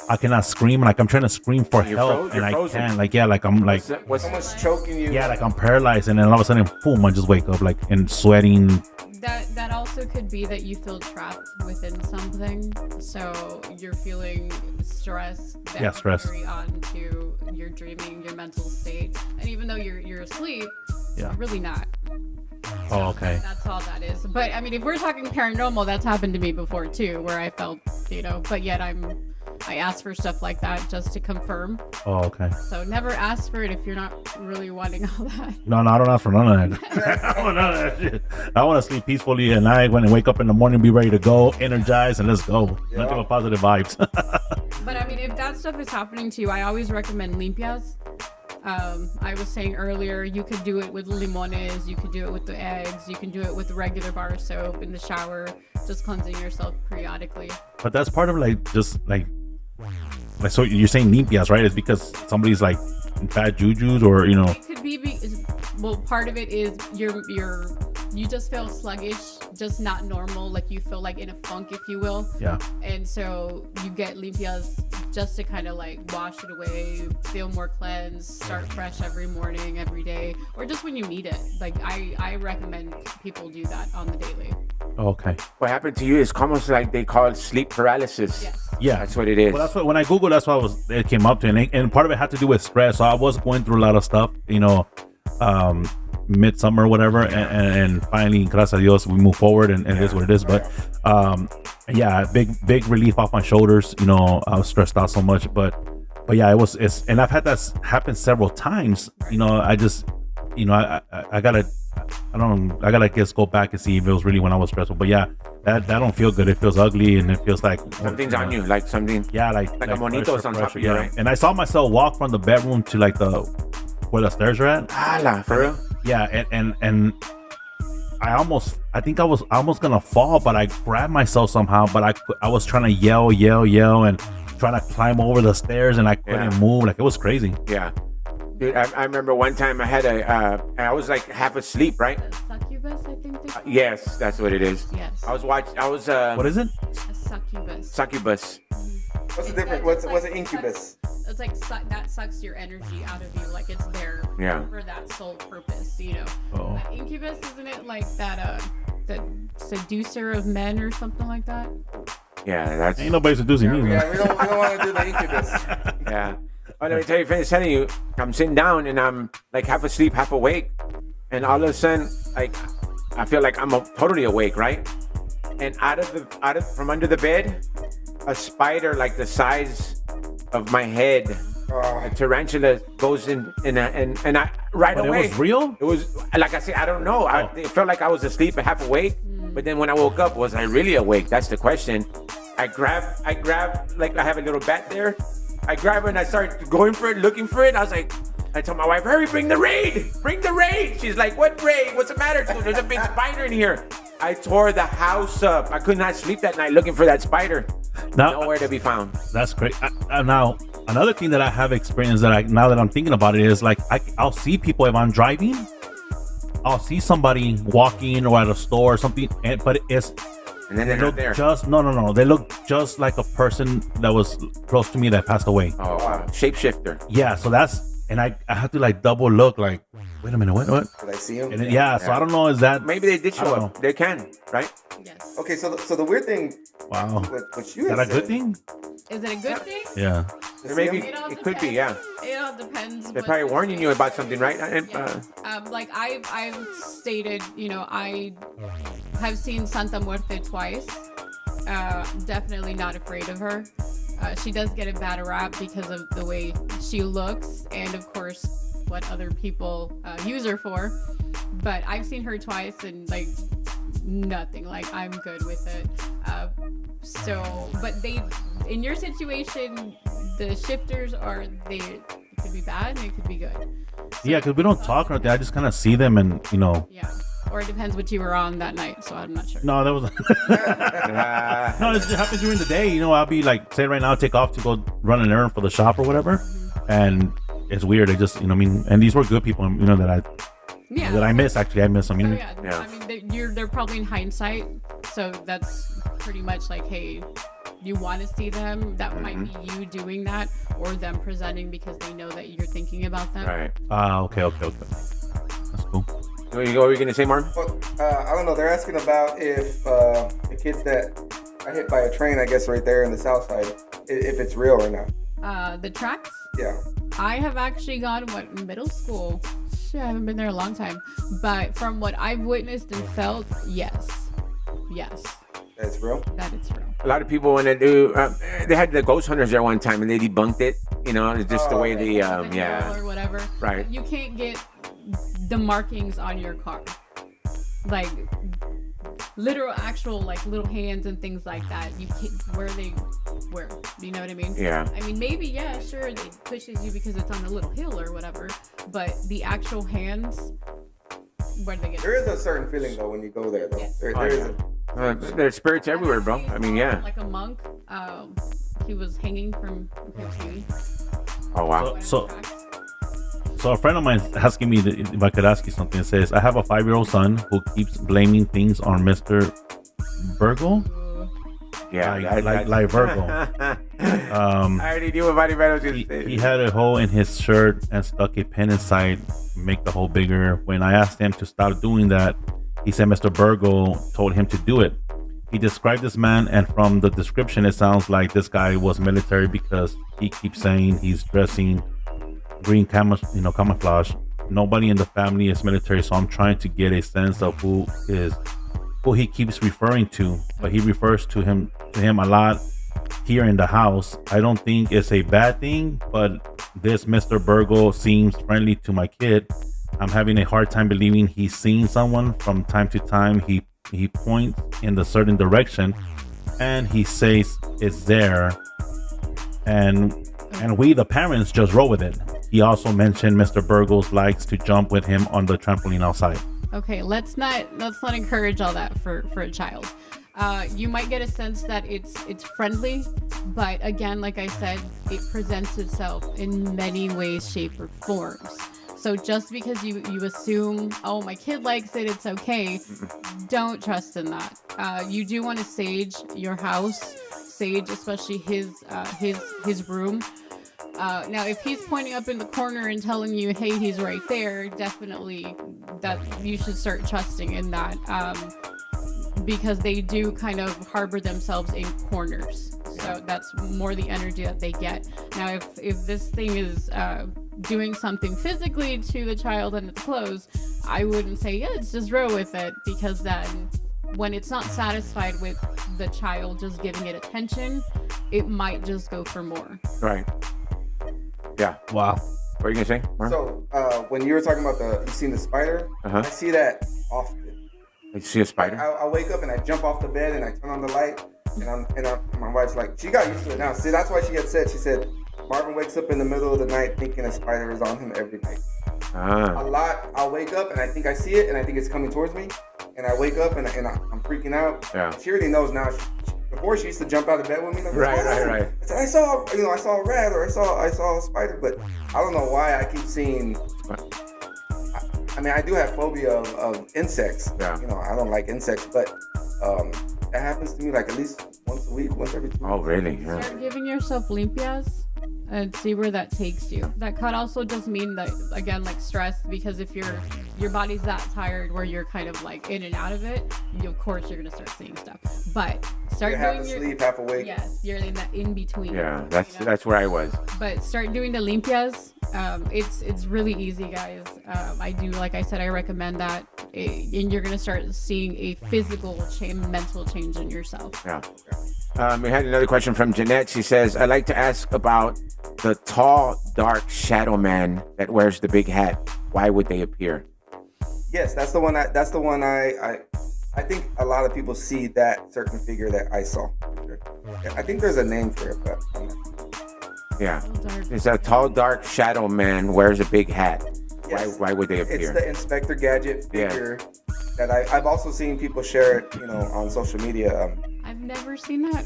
I cannot scream. Like I'm trying to scream for help and I can't. Like, yeah, like I'm like, someone's choking you. Yeah, like I'm paralyzed, and then all of a sudden, boom, I just wake up like and sweating. That also could be that you feel trapped within something, so you're feeling stress. Stress. Carry on to your dreaming, your mental state, and even though you're asleep, you're really not. Oh, okay. That's all that is. But I mean, if we're talking paranormal, that's happened to me before too, where I felt, but yet I ask for stuff like that just to confirm. Oh, okay. So never ask for it if you're not really wanting all that. No, I don't ask for none of that. I don't want none of that shit. I want to sleep peacefully at night, when I wake up in the morning, be ready to go, energized, and let's go. Yeah. Nothing but positive vibes. But I mean, if that stuff is happening to you, I always recommend limpias. I was saying earlier, you could do it with limones, you could do it with the eggs, you can do it with regular bar soap in the shower, just cleansing yourself periodically. But that's part of so you're saying limpias, right? It's because somebody's like bad jujus, or It could be. Well, part of it is you just feel sluggish, just not normal. Like you feel like in a funk, if you will. Yeah. And so you get limpias just to kind of like wash it away, feel more cleansed, start fresh every morning, every day, or just when you need it. Like I recommend people do that on the daily. Okay. What happened to you is almost like they call it sleep paralysis. Yes. Yeah, that's what it is. Well, that's what when I Googled, that's what it came up to, and part of it had to do with stress. So I was going through a lot of stuff, midsummer or whatever, and finally, gracias a Dios, we move forward, and it is what it is. But yeah, big relief off my shoulders. I was stressed out so much, but yeah, and I've had that happen several times. I just, I gotta just go back and see if it was really when I was stressful. But yeah, that don't feel good. It feels ugly, and it feels like something's on you, like something. Yeah, like a monito's on top of you, right? And I saw myself walk from the bedroom to like where the stairs are at. For real? Yeah, and I think I was almost gonna fall, but I grabbed myself somehow. But I was trying to yell, and trying to climb over the stairs, and I couldn't move. Like it was crazy. Yeah. Dude, I remember one time I had I was like half asleep, right? Succubus, I think. Yes, that's what it is. Yes. What is it? A succubus. Succubus. What's the difference? What's an incubus? It's like that sucks your energy out of you, like it's there for that sole purpose, Oh. Incubus, isn't it like that the seducer of men or something like that? Yeah, that's ain't nobody seducing me. Yeah, we don't want to do the incubus. Yeah. Oh, let me finish telling you, I'm sitting down and I'm like half asleep, half awake, and all of a sudden, like I feel like I'm totally awake, right? And from under the bed, a spider like the size of my head, a tarantula goes in, and I right away. It was real? It was like I said, I don't know. It felt like I was asleep and half awake, but then when I woke up, was I really awake? That's the question. I grabbed like I have a little bat there. I grab her and I start going for it, looking for it. I was like, I told my wife, hurry, bring the raid. Bring the raid. She's like, what raid? What's the matter? She goes, there's a big spider in here. I tore the house up. I could not sleep that night looking for that spider. Nowhere to be found. That's great. Now, another thing that I have experienced now that I'm thinking about it is like I'll see people if I'm driving. I'll see somebody walking or at a store or something, but it's and then they're not there. No. They look just like a person that was close to me that passed away. Oh, wow. Shapeshifter. Yeah, so and I have to like double look like, wait a minute, what? Did I see him? And then, so I don't know, is that... Maybe they did show up. They can, right? Yes. Okay, so the weird thing... Wow. What you is that a good thing? Is it a good thing? Yeah. Maybe it could be, yeah. It all depends. They're probably warning you about something, right? Like I've stated, I have seen Santa Muerte twice. Definitely not afraid of her. She does get a bad rap because of the way she looks and, of course, what other people use her for. But I've seen her twice and, like, nothing. Like, I'm good with it. But in your situation, the shifters it could be bad and it could be good. So, yeah, because we don't talk or anything. I just kind of see them and, Yeah. Or it depends what you were on that night, so I'm not sure. No, that was... No, it happens during the day. I'll be like, say right now, take off to go run an errand for the shop or whatever. And it's weird. They just, and these were good people, that I miss, actually. I miss them. Yeah. I mean, they're probably in hindsight. So that's pretty much like, hey, you want to see them. That might be you doing that or them presenting because they know that you're thinking about them. Right. Okay. That's cool. What were you going to say, Marvin? Well, I don't know. They're asking about if the kids that got hit by a train, I guess right there in the south side, if it's real or not. The tracks? Yeah. I have actually gone, middle school? Shit, I haven't been there a long time. But from what I've witnessed and felt, yes. That's real? That it's real. A lot of people, when they do, they had the ghost hunters there one time and they debunked it. It's just the way or whatever. Right. You can't get the markings on your car. Like, literal, actual, like, little hands and things like that. You can't, where, you know what I mean? Yeah. I mean, maybe, yeah, sure, it pushes you because it's on a little hill or whatever, but the actual hands, where do they get? There is a certain feeling, though, when you go there, though. Yes. There's spirits everywhere, bro. I mean, yeah. Like a monk, he was hanging from his tree. Oh, wow. So a friend of mine is asking me if I could ask you something. It says, I have a 5-year-old son who keeps blaming things on Mr. Virgo. Yeah, like Virgo. I already knew what Virgo was going to say. He had a hole in his shirt and stuck a pin inside, make the hole bigger. When I asked him to stop doing that, he said Mr. Virgo told him to do it. He described this man, and from the description, it sounds like this guy was military because he keeps saying he's dressing green camouflage. Nobody in the family is military, so I'm trying to get a sense of who he keeps referring to, but he refers to him a lot here in the house. I don't think it's a bad thing, but this Mr. Virgo seems friendly to my kid. I'm having a hard time believing he's seeing someone. From time to time he points in the certain direction and he says it's there, and we the parents just roll with it. He also mentioned Mr. Burgos likes to jump with him on the trampoline outside. Okay, let's not encourage all that for a child. You might get a sense that it's friendly, but again, like I said, it presents itself in many ways, shape, or forms. So just because you assume, oh, my kid likes it, it's okay, don't trust in that. You do want to sage your house, sage especially his room. Now, if he's pointing up in the corner and telling you, hey, he's right there, definitely that you should start trusting in that, because they do kind of harbor themselves in corners. So that's more the energy that they get. Now, if this thing is doing something physically to the child and it's closed, I wouldn't say, yeah, let's just roll with it, because then when it's not satisfied with the child just giving it attention, it might just go for more. Right. Yeah. Wow. What are you gonna say, Mark? So when you were talking about you seen the spider, Uh-huh. I see that often. You see a spider? I wake up and I jump off the bed and I turn on the light, and my wife's like, she got used to it now. See, that's why she gets said. She said Marvin wakes up in the middle of the night thinking a spider is on him every night. Ah. A lot. I'll wake up and I think I see it and I think it's coming towards me, and I wake up and I'm freaking out. Yeah. She already knows now. Before she used to jump out of bed with me. Like, Right. I said, I saw a rat or I saw a spider, but I don't know why I keep seeing. I mean, I do have phobia of insects. Yeah. You know, I don't like insects, but that happens to me like at least once a week, once every 2 weeks. Oh, really? Yeah. Start giving yourself limpias and see where that takes you. That could also just mean that, again, like stress, because if your body's that tired where you're kind of like in and out of it, of course you're gonna start seeing stuff. But start You're half doing your asleep, half awake. Yes, you're in that in between. Yeah. That's where I was. But start doing the limpias. It's really easy, guys. I do, like I said, I recommend that, and you're gonna start seeing a physical mental change in yourself. Yeah. We had another question from Jeanette. She says, I'd like to ask about the tall, dark shadow man that wears the big hat. Why would they appear? Yes, that's the one. I think a lot of people see that certain figure that I saw. I think there's a name for it, but I'm not. Yeah. It's a tall, dark shadow man wears a big hat. Yes. Why would they appear? It's the Inspector Gadget figure that I've also seen people share it, on social media. I've never seen that.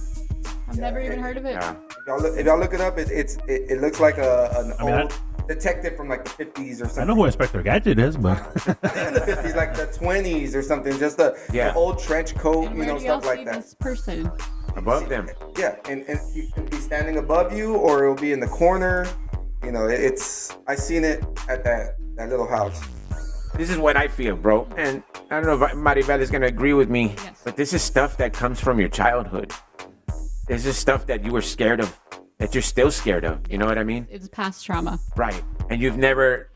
I've never even heard of it. Yeah. If y'all look it up, it looks like an old detective from like the 50s or something. I know who Inspector Gadget is, but Not even the 50s, like the 20s or something. Just the old trench coat, And where do y'all stuff like see that. this person? Above them. Yeah, and you can be standing above you, or it'll be in the corner. I seen it at that little house. This is what I feel, bro. And I don't know if Maribel is going to agree with me, but this is stuff that comes from your childhood. This is stuff that you were scared of, that you're still scared of. You know what I mean? It's past trauma. Right. And you've never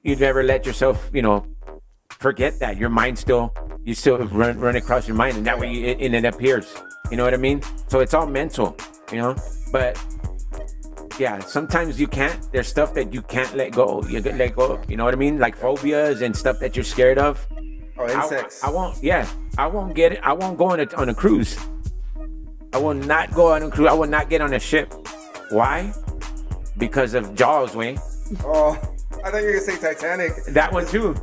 let yourself, forget that. Your mind you still run across your mind, and that way it appears. You know what I mean? So it's all mental, but yeah, sometimes you can't. There's stuff that you can't let go. You can let go. You know what I mean? Like phobias and stuff that you're scared of. Oh, insects. I won't get it. I won't go on a cruise. I will not go on a cruise. I will not get on a ship. Why? Because of Jaws, way. Oh, I thought you were gonna say Titanic. That one too.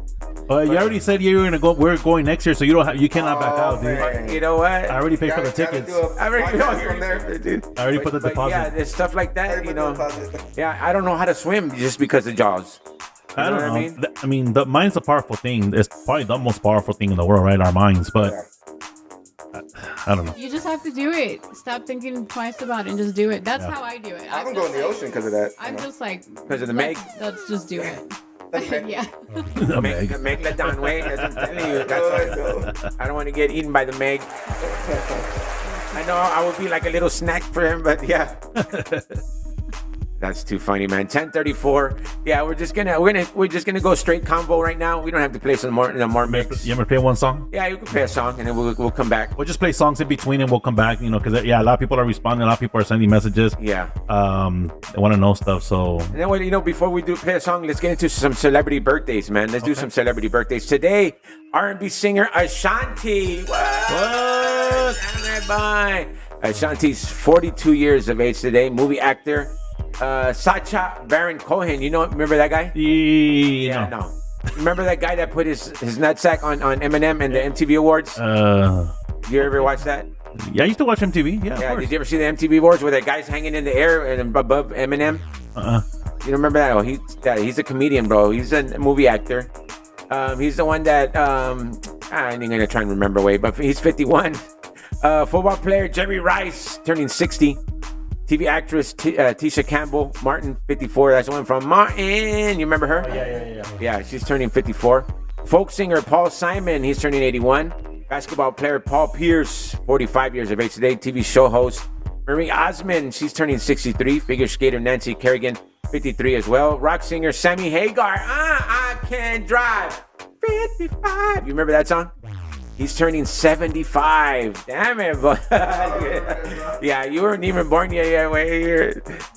you already said you were gonna go. We're going next year, so you cannot back out, dude. man. You know what? I already paid for the tickets. I already from there. dude. I already put the deposit. Yeah, there's stuff like that, Already put the deposit. Yeah, I don't know how to swim just because of Jaws. I don't know. what I mean? The mind's a powerful thing. It's probably the most powerful thing in the world, right? Our minds, but I don't know. You just have to do it. Stop thinking twice about it and just do it. That's how I do it. I don't go in the ocean because of that. I'm just like, Because of the Meg? Let's just do it. Yeah. The Meg. The Meg let down way. I'm telling you, I don't want to get eaten by the Meg. I know I would be like a little snack for him, but yeah. That's too funny, man. 10:34. Yeah, we're just gonna go straight combo right now. We don't have to play some more mix. You ever play one song? Yeah, you can play a song and then we'll come back. We'll just play songs in between and we'll come back. Because a lot of people are responding. A lot of people are sending messages. Yeah. They want to know stuff. So. And then before we play a song, let's get into some celebrity birthdays, man. Let's do some celebrity birthdays today. R&B singer Ashanti. What? Bye. Ashanti's 42 years of age today. Movie actor. Sacha Baron Cohen, remember that guy? Yeah, no. Remember that guy that put his nutsack on Eminem and the MTV Awards? You ever watch that? Yeah, I used to watch MTV. Yeah, of course. Did you ever see the MTV Awards where that guy's hanging in the air and above Eminem? You remember that? Oh, he's a comedian, bro. He's a movie actor. He's the one that I ain't gonna try and remember but he's 51. Football player Jerry Rice turning 60. TV actress Tisha Campbell Martin, 54. That's the one from Martin. You remember her? Yeah. Yeah, she's turning 54. Folk singer Paul Simon, he's turning 81. Basketball player Paul Pierce, 45 years of age today. TV show host Marie Osmond, she's turning 63. Figure skater Nancy Kerrigan, 53 as well. Rock singer Sammy Hagar, I can drive 75. You remember that song? He's turning 75. Damn it, but yeah, you weren't even born yet.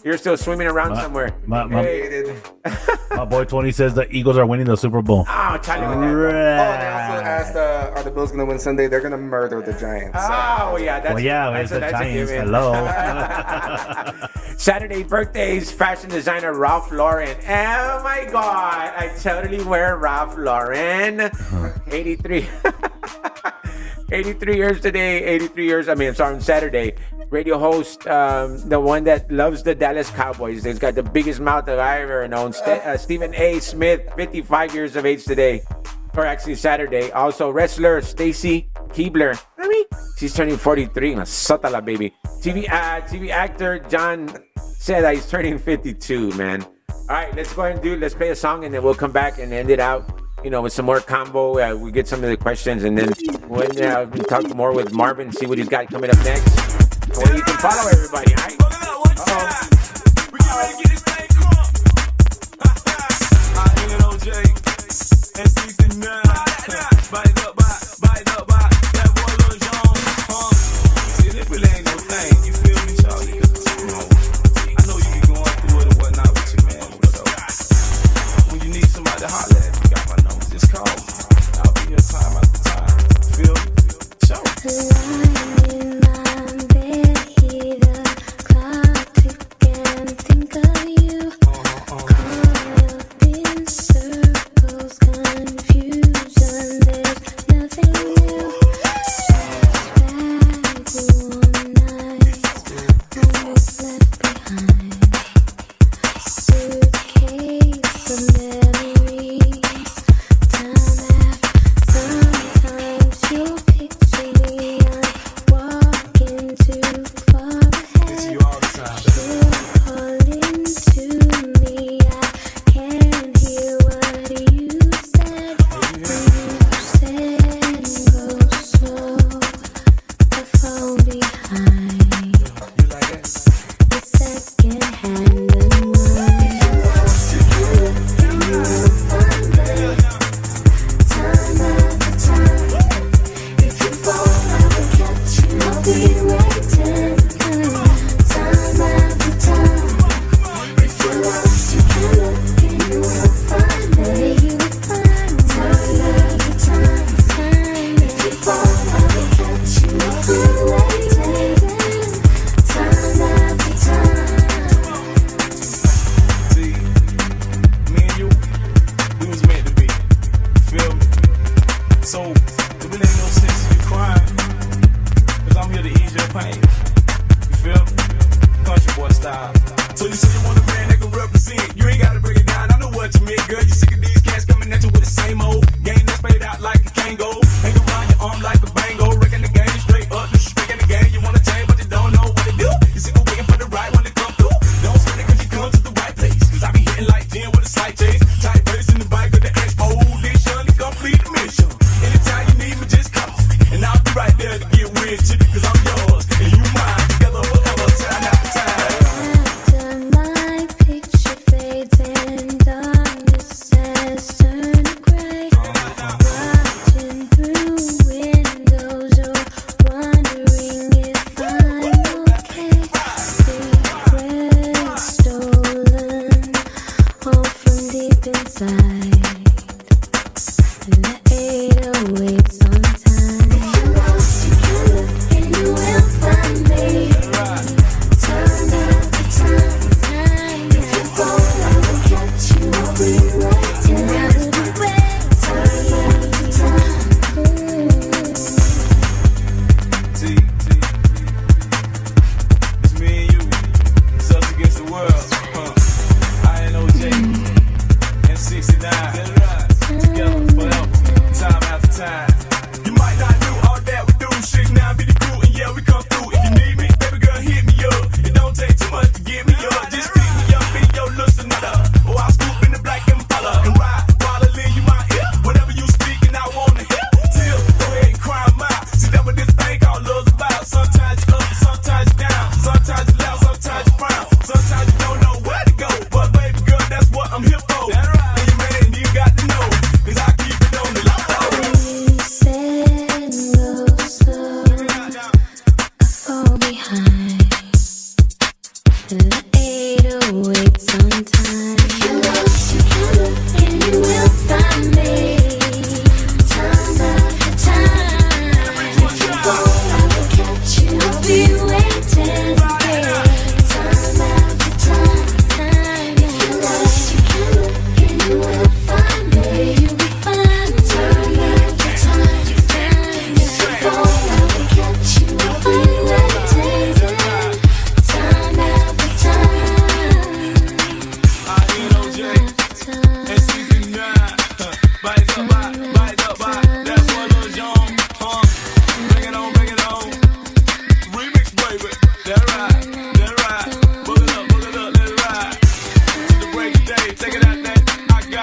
You're still swimming around somewhere. My boy 20 says the Eagles are winning the Super Bowl. Oh, Charlie with that. Oh, they also asked, are the Bills going to win Sunday? They're going to murder the Giants. Oh, yeah. It's the Giants. Hello. Saturday birthdays, fashion designer Ralph Lauren. Oh, my God. I totally wear Ralph Lauren. 83. 83 years today. 83 years. On Saturday. Radio host, the one that loves the Dallas Cowboys. He's got the biggest mouth that I've ever known. Stephen A. Smith, 55 years of age today. Or actually Saturday. Also, wrestler Stacy Keebler. She's turning 43. Masatala, baby. TV actor John said that he's turning 52, man. All right, let's go ahead and let's play a song, and then we'll come back and end it out, with some more combo. We get some of the questions, and then we'll talk more with Marvin, see what he's got coming up next. So you can follow everybody, all right? We get ready to get this thing crunk. Bite it up by that boy Lil Jon. See, this really ain't no thing. You feel me, Charlie? I know you be going through it and whatnot with your man. But when you need somebody to holler at, you got my number. Just call me. I'll be here time after time. Feel me? Show me.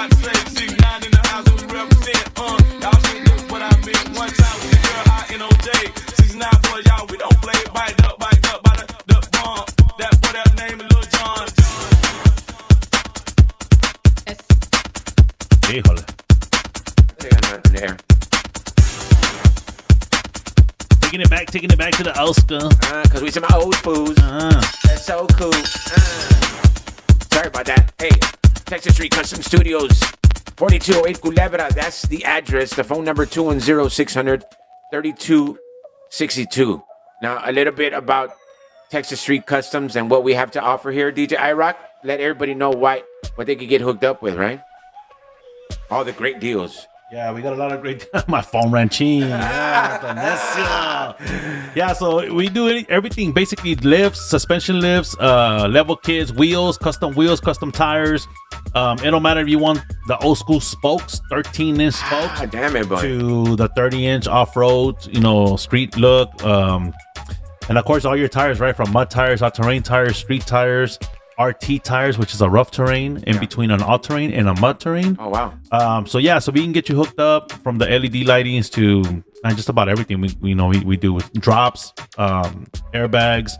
got to say 6'9" in the house and we represent. Y'all should know what I meant. One time with the girl INOJ. 6'9" boys, y'all, we don't play. Bite up by the bomb. That boy, that name is Lil John. Híjole. They got nothing there. Taking it back to the Oscar. Cause we some old fools. That's so cool. Sorry about that. Hey, Texas Street Custom Studios, 4208 Culebra. That's the address. The phone number 210-600-3262. Now, a little bit about Texas Street Customs and what we have to offer here. DJ iRok, let everybody know what they could get hooked up with, right? All the great deals. Yeah, we got a lot of great. My phone ranching. Yeah, so we do everything. Basically, lifts, suspension lifts, level kits, wheels, custom tires. It don't matter if you want the old school spokes, 13-inch spokes, damn it, boy. to the 30-inch off-road, street look. And of course, all your tires, right? From mud tires, all-terrain tires, street tires, RT tires, which is a rough terrain in between an all-terrain and a mud terrain. Oh, wow. So we can get you hooked up from the LED lightings to just about everything. We do with drops, airbags,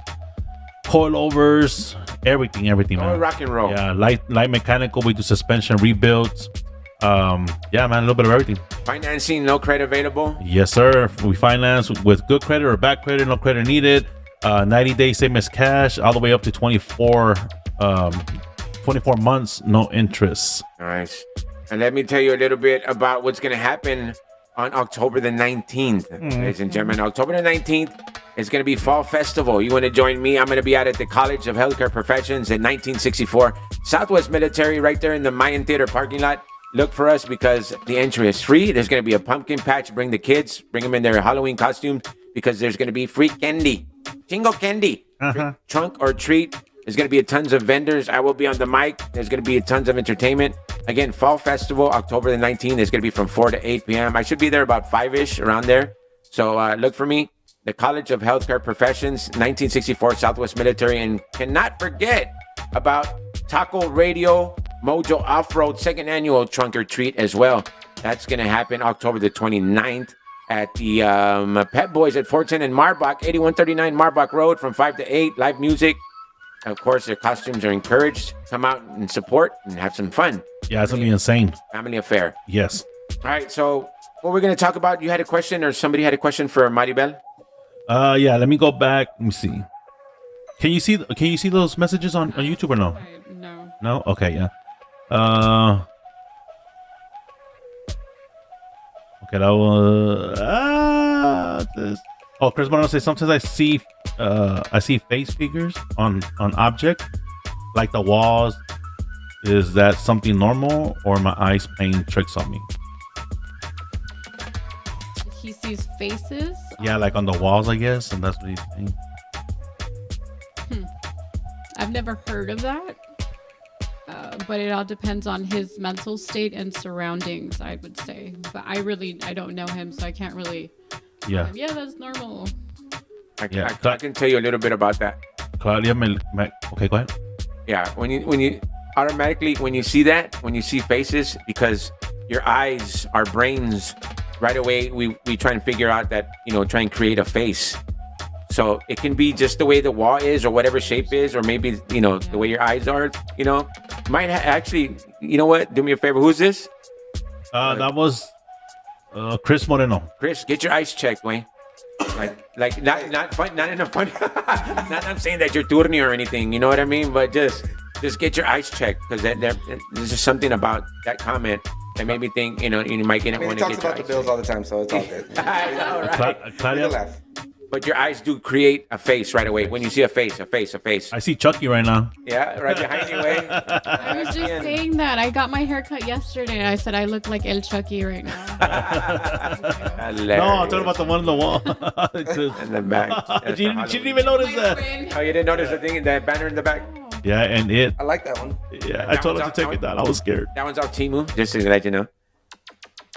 coilovers, everything, man. Rock and roll. Yeah, light mechanical. We do suspension rebuilds. Man, a little bit of everything. Financing, no credit available. Yes, sir. We finance with good credit or bad credit, no credit needed. 90 days, same as cash, all the way up to 24 months, no interest. Nice. And let me tell you a little bit about what's going to happen on October the 19th. Ladies and gentlemen, October the 19th is going to be Fall Festival. You want to join me? I'm going to be out at the College of Healthcare Professions in 1964 Southwest Military, right there in the Mayan Theater parking lot. Look for us because the entry is free. There's going to be a pumpkin patch. Bring the kids, bring them in their Halloween costumes because there's going to be free candy. Chingo candy. Trunk or treat. There's going to be tons of vendors. I will be on the mic. There's going to be tons of entertainment. Again, Fall Festival, October the 19th. It's going to be from 4 to 8 p.m. I should be there about 5-ish, around there. So look for me. The College of Healthcare Professions, 1964 Southwest Military. And cannot forget about Taco Radio Mojo Off-Road second annual trunk or treat as well. That's going to happen October the 29th at the Pep Boys at 410 and Marbach, 8139 Marbach Road from 5 to 8. Live music. Of course, their costumes are encouraged. Come out and support and have some fun. Yeah, it's going to be insane. Family affair. Yes. All right, so what we're going to talk about, you had a question or somebody had a question for Maribel? Yeah, let me go back. Let me see. Can you see those messages on YouTube or no? No. No? Okay, yeah. Okay, that was Chris Moreno says sometimes I see face figures on object like the walls. Is that something normal or my eyes playing tricks on me? He sees faces. Yeah, like on the walls, I guess, and that's what he's saying. I've never heard of that. But it all depends on his mental state and surroundings, I would say. But I don't know him, so I can't really. Yeah. Yeah, that's normal. I can tell you a little bit about that. Claudia, okay, go ahead. Yeah, when you automatically when you see faces, because your eyes, our brains, right away we try and figure out that try and create a face. So it can be just the way the wall is or whatever shape is, or maybe, the way your eyes are, might actually, you know what? Do me a favor. Who's this? That was Chris Moreno. Chris, get your eyes checked, Wayne. Like not fun, not in a fun, not I'm saying that you're turny or anything, you know what I mean? But just get your eyes checked because there's just something about that comment that made me think, you might get want to get your eyes checked. He talks about the Bills all the time, so it's all good. I know, right? Claudia, laugh. But your eyes do create a face right away. When you see a face. I see Chucky right now. Yeah, right behind you, Wayne. I was just saying that. I got my hair cut yesterday, and I said I look like El Chucky right now. No, I'm talking about the one on the wall. In the back. She didn't even notice that. Oh, you didn't notice the thing in that banner in the back? Yeah, and I like that one. Yeah, I told her to take it down. I was scared. That one's off Temu, just to let you know.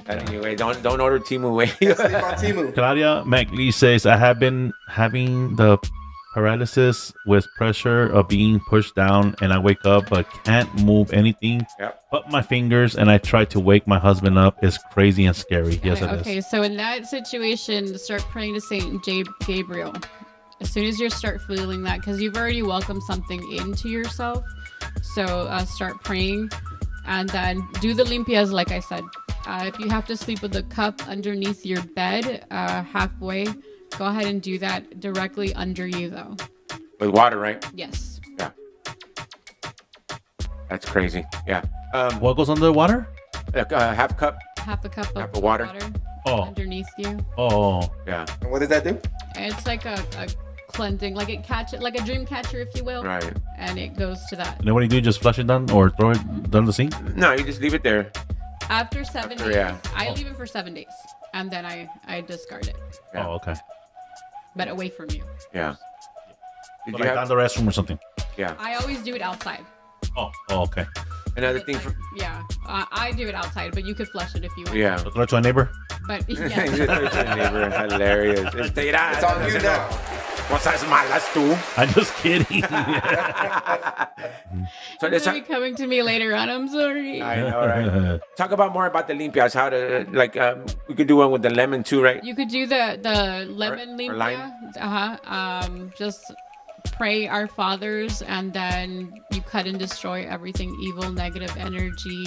Anyway, don't order Temu. Sleep on Temu. Claudia McLee says, I have been having the paralysis with pressure of being pushed down, and I wake up but can't move anything but my fingers, and I try to wake my husband up. It's crazy and scary. Yes, it is. Okay, so in that situation, start praying to Saint Gabriel. As soon as you start feeling that, because you've already welcomed something into yourself, so start praying, and then do the limpias like I said. If you have to sleep with a cup underneath your bed, halfway, go ahead and do that directly under you, though. With water, right? Yes. Yeah. That's crazy. Yeah. What goes under the water? Half a cup. Half a cup of Half of water. Underneath you. Oh. Yeah. And what does that do? It's like a cleansing, like like a dream catcher, if you will. Right. And it goes to that. And then what do you do? Just flush it down or throw it down the sink? No, you just leave it there. After 7 days, yeah. I leave it for 7 days, and then I discard it. Yeah. Oh, okay. But away from you. Yeah. So like down the restroom or something? Yeah. I always do it outside. Oh, okay. Another thing for... Yeah, I do it outside, but you could flush it if you want. Yeah. So throw it to a neighbor? But Neighbor, yeah. hilarious. It's on you now. Cosas malas tú. I'm just kidding. So It's gonna be coming to me later on. I'm sorry. I know, right? Talk about more about the limpias. How to we could do one with the lemon too, right? You could do the lemon or lime. limpia. Just pray our fathers, and then you cut and destroy everything evil, negative energy,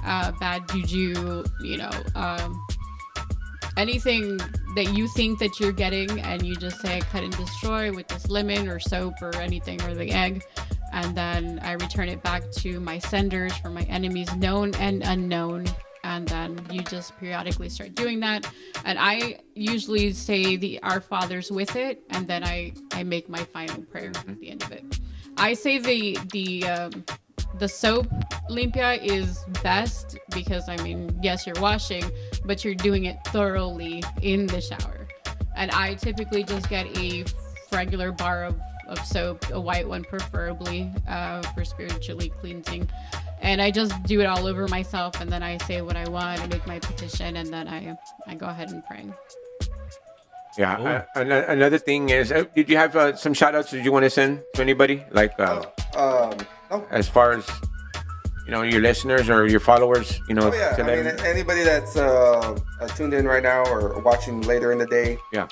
bad juju, anything that you think that you're getting, and you just say cut and destroy with this lemon or soap or anything, or the egg, and then I return it back to my senders for my enemies known and unknown. And then you just periodically start doing that, and I usually say our fathers with it, and then I make my final prayer at the end of it. I say the soap limpia is best because, I mean, yes, you're washing, but you're doing it thoroughly in the shower. And I typically just get a regular bar of soap, a white one preferably, for spiritually cleansing. And I just do it all over myself, and then I say what I want, I make my petition, and then I go ahead and pray. Yeah. Another thing is, did you have some shout outs that you want to send to anybody? Like, No. as far as, your listeners or your followers, Oh yeah, to I mean, anybody that's tuned in right now or watching later in the day, yeah.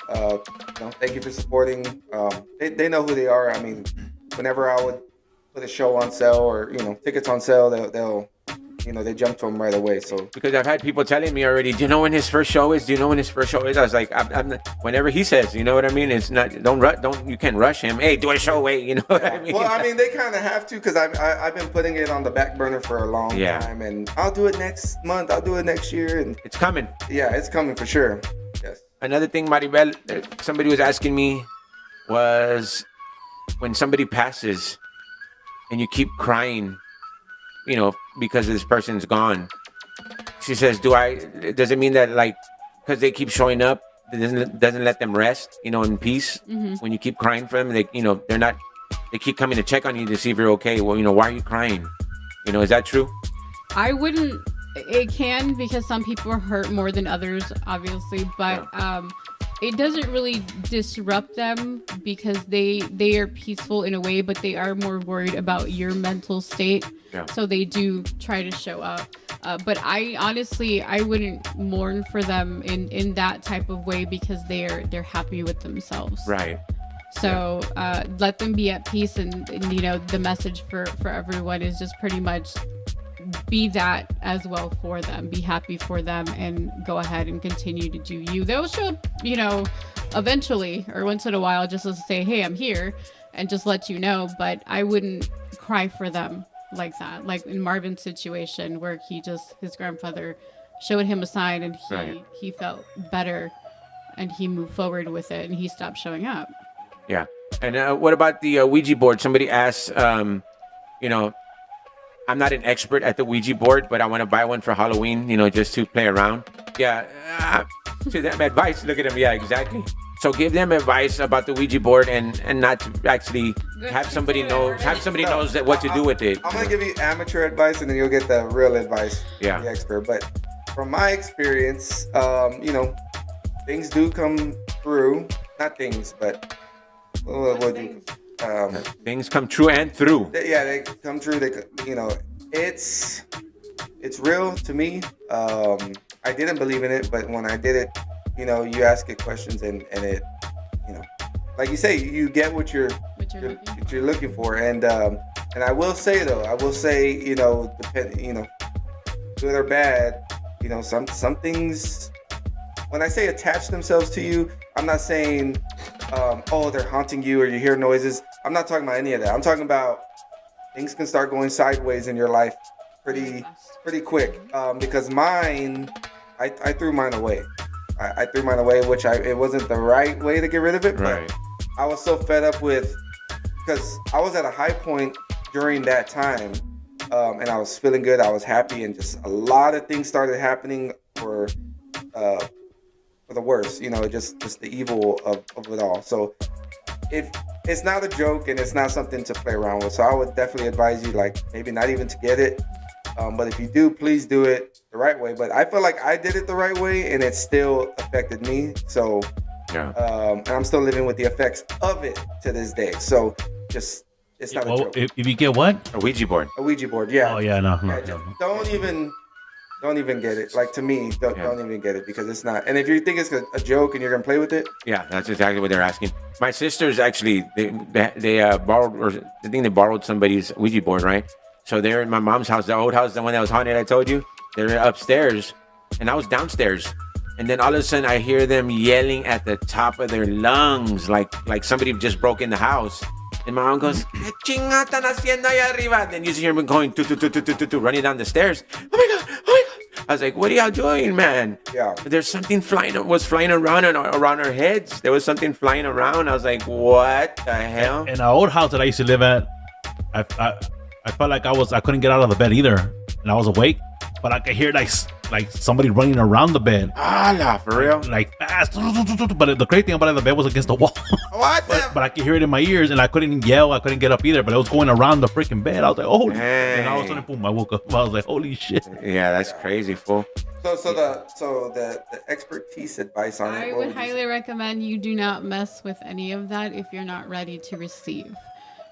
Thank you for supporting. They know who they are. I mean, whenever I would put a show on sale or tickets on sale, they'll they jump to them right away. So because I've had people telling me already, do you know when his first show is? I was like, I'm whenever he says, you know what I mean? It's not, you can't rush him. Hey, do a show, wait, you know what I mean? Well, I mean, they kind of have to, because I've been putting it on the back burner for a long time, and I'll do it next month, I'll do it next year, and it's coming. Yeah, it's coming for sure. Yes. Another thing, Maribel, somebody was asking me was when somebody passes and you keep crying, because this person's gone. She says, does it mean that, like, because they keep showing up, it doesn't let them rest, in peace? Mm-hmm. When you keep crying for them, they keep coming to check on you to see if you're okay. Well, why are you crying? Is that true? I wouldn't. It can, because some people are hurt more than others, obviously, but it doesn't really disrupt them, because they are peaceful in a way, but they are more worried about your mental state. Yeah. So they do try to show up. But I wouldn't mourn for them in that type of way, because they're happy with themselves. Right. So let them be at peace, and the message for everyone is just pretty much be that as well for them. Be happy for them, and go ahead and continue to do you. They'll show up, eventually, or once in a while, just to say, hey, I'm here, and just let you know. But I wouldn't cry for them like that. Like in Marvin's situation, where his grandfather showed him a sign, and he felt better, and he moved forward with it, and he stopped showing up. Yeah. And what about the Ouija board? Somebody asked, I'm not an expert at the Ouija board, but I want to buy one for Halloween, just to play around. Yeah. To them, advice. Look at them. Yeah, exactly. So give them advice about the Ouija board, and not to actually have somebody knows what to do with it. I'm going to give you amateur advice, and then you'll get the real advice from the expert. But from my experience, things do come through. Not things, but Things come true and through. They come true. It's real to me. I didn't believe in it, but when I did it, you ask it questions and it, like you say, you get what you're looking for. And I will say though, depend, good or bad, some things. When I say attach themselves to you, I'm not saying, they're haunting you or you hear noises. I'm not talking about any of that. I'm talking about things can start going sideways in your life pretty quick. Because mine, I threw mine away. I threw mine away, which it wasn't the right way to get rid of it. Right. But I was so fed up with, because I was at a high point during that time, and I was feeling good. I was happy, and just a lot of things started happening for the worse. Just the evil of it all. So if it's not a joke and it's not something to play around with, so I would definitely advise you, like, maybe not even to get it. But if you do, please do it the right way. But I feel like I did it the right way, and it still affected me. So, and I'm still living with the effects of it to this day. So, it's not a joke. If you get what? A Ouija board. A Ouija board, yeah. Oh yeah, no. Don't even get it. Like, to me, don't even get it, because it's not. And if you think it's a joke and you're gonna play with it, yeah, that's exactly what they're asking. My sisters actually they borrowed, or I think they borrowed somebody's Ouija board, right? So they're in my mom's house, the old house, the one that was haunted, I told you. They're upstairs, and I was downstairs. And then all of a sudden, I hear them yelling at the top of their lungs, like somebody just broke in the house. And my mom goes, "¿Qué chinga están haciendo allá arriba?" Then you just hear me going, running down the stairs. Oh my God. I was like, "What are y'all doing, man?" Yeah. There's something flying around our heads. There was something flying around. I was like, "What the hell?" In an old house that I used to live at, I felt like I couldn't get out of the bed either, and I was awake, but I could hear like somebody running around the bed. For real? Like fast. But the crazy thing about it, the bed was against the wall. What? But I could hear it in my ears, and I couldn't yell. I couldn't get up either. But it was going around the freaking bed. I was like, "Oh!" And all of a sudden, boom! I woke up. I was like, "Holy shit!" Yeah, that's crazy, fool. So the expertise advice on it. I would highly recommend you do not mess with any of that if you're not ready to receive.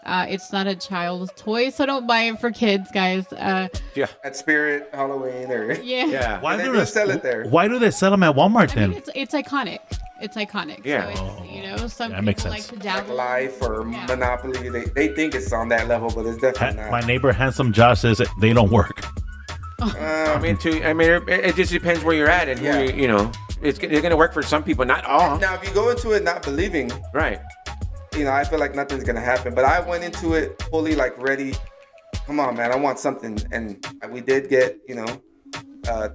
It's not a child's toy, so don't buy it for kids, guys. At Spirit, Halloween, or yeah. Why do they sell it there? Why do they sell them at Walmart then? It's iconic. It's iconic. Yeah. So it's, some that makes people sense. like to Like dabble. Life or Monopoly, they think it's on that level, but it's definitely not. My neighbor, handsome Josh, says that they don't work. It just depends where you're at, and it's gonna work for some people, not all. Now, if you go into it not believing, Right. I feel like nothing's gonna happen. But I went into it fully like ready. Come on, man, I want something, and we did get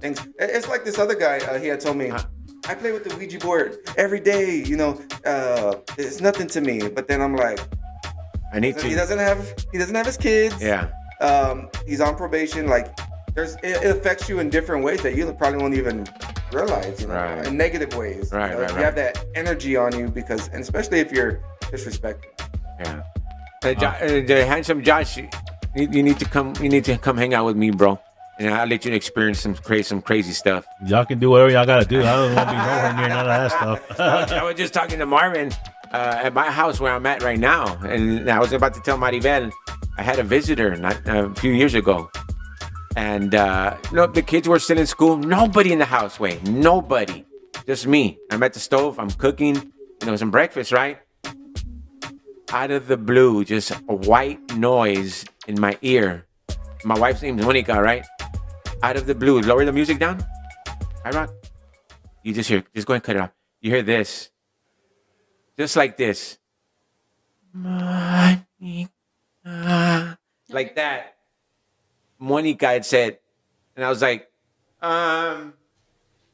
things. It's like this other guy. He had told me, I play with the Ouija board every day. It's nothing to me. But then I'm like, I need to. He doesn't have his kids. Yeah. He's on probation. Like, it affects you in different ways that you probably won't even realize. Right. In negative ways. Right. You have that energy on you and especially if you're disrespected. Yeah. The handsome Josh, you need to come. You need to come hang out with me, bro. And I'll let you experience some crazy stuff. Y'all can do whatever y'all gotta do. I don't want to be nowhere near none of that stuff. I was just talking to Marvin at my house where I'm at right now, and I was about to tell Maribel I had a visitor a few years ago, and the kids were still in school. Nobody in the house. Nobody. Just me. I'm at the stove. I'm cooking. Some breakfast, right? Out of the blue, just a white noise in my ear. My wife's name is Monica, right? Out of the blue. Lower the music down. iRok. You just go ahead and cut it off. You hear this. Just like this. Monica. Like that. Monica had said. And I was like,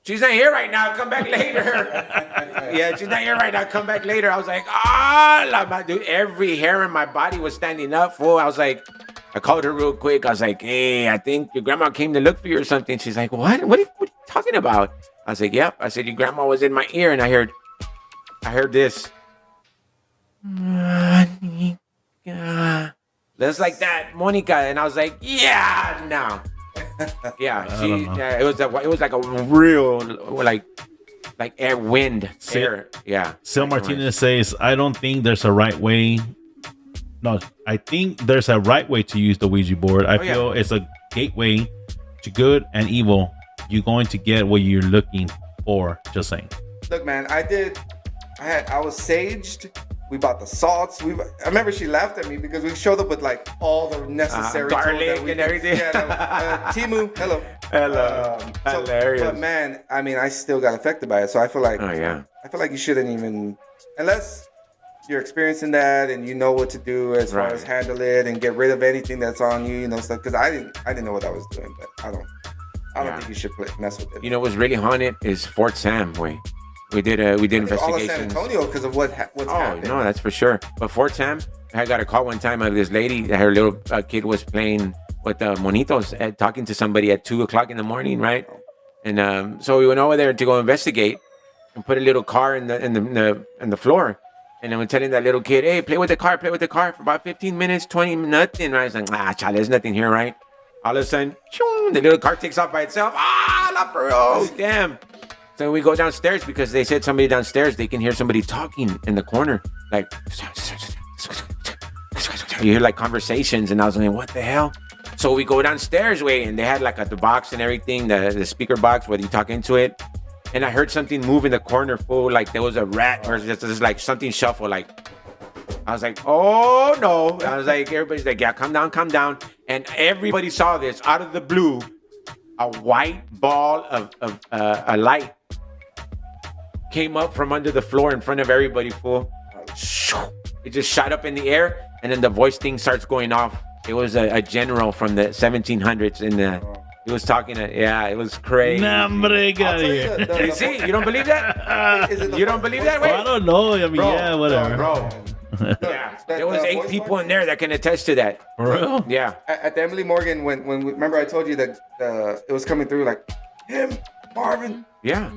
she's not here right now. Come back later. Yeah, she's not here right now. Come back later. I was like, dude, every hair in my body was standing up, fool. I was like, I called her real quick. I was like, "Hey, I think your grandma came to look for you or something." She's like, "What? What are you talking about?" I was like, "Yep." I said, "Your grandma was in my ear," and I heard this. Monica. Just like that, Monica. And I was like, "Yeah, now." Yeah, it was like a real, like, like air, wind, air. Yeah. Sil Martinez says, I don't think there's a right way. No, I think there's a right way to use the Ouija board. I feel it's a gateway to good and evil. You're going to get what you're looking for. Just saying. Look, man, I was saged. We bought the salts. I remember she laughed at me because we showed up with like all the necessary garlic and everything. Timu, hello. Hilarious. But man, I mean, I still got affected by it. So I feel like, I feel like you shouldn't even, unless you're experiencing that and you know what to do as far as handle it and get rid of anything that's on you, stuff. Because I didn't know what I was doing, but I don't think you should mess with it. You know what's really haunted is Fort Sam. We did investigations. All of San Antonio because of what's happened. No, that's for sure. But Fort Sam, I got a call one time of this lady. Her little kid was playing with the monitos, talking to somebody at 2:00 in the morning, right? And so we went over there to go investigate and put a little car in the floor. And then we're telling that little kid, hey, play with the car for about 15 minutes, 20, nothing. Right? I was like, child, there's nothing here, right? All of a sudden, the little car takes off by itself. Not for real. Damn. So we go downstairs because they said somebody downstairs, they can hear somebody talking in the corner. Like, you hear like conversations. And I was like, what the hell? So we go downstairs, and they had like the box and everything, the speaker box where you talk into it. And I heard something move in the corner, fool. Like there was a rat or just like something shuffle. Like, I was like, oh no. I was like, everybody's like, yeah, calm down. And everybody saw this out of the blue. A white ball of a light came up from under the floor in front of everybody, fool. It just shot up in the air, and then the voice thing starts going off. It was a general from the 1700s in the... He was talking it was crazy. You see, you don't believe that? You don't believe that way? Well, I don't know. I mean, whatever. Bro. Yeah, there was 8 people in there that can attest to that. For real? Yeah. At the Emily Morgan, when remember I told you that it was coming through like him, Marvin. Yeah.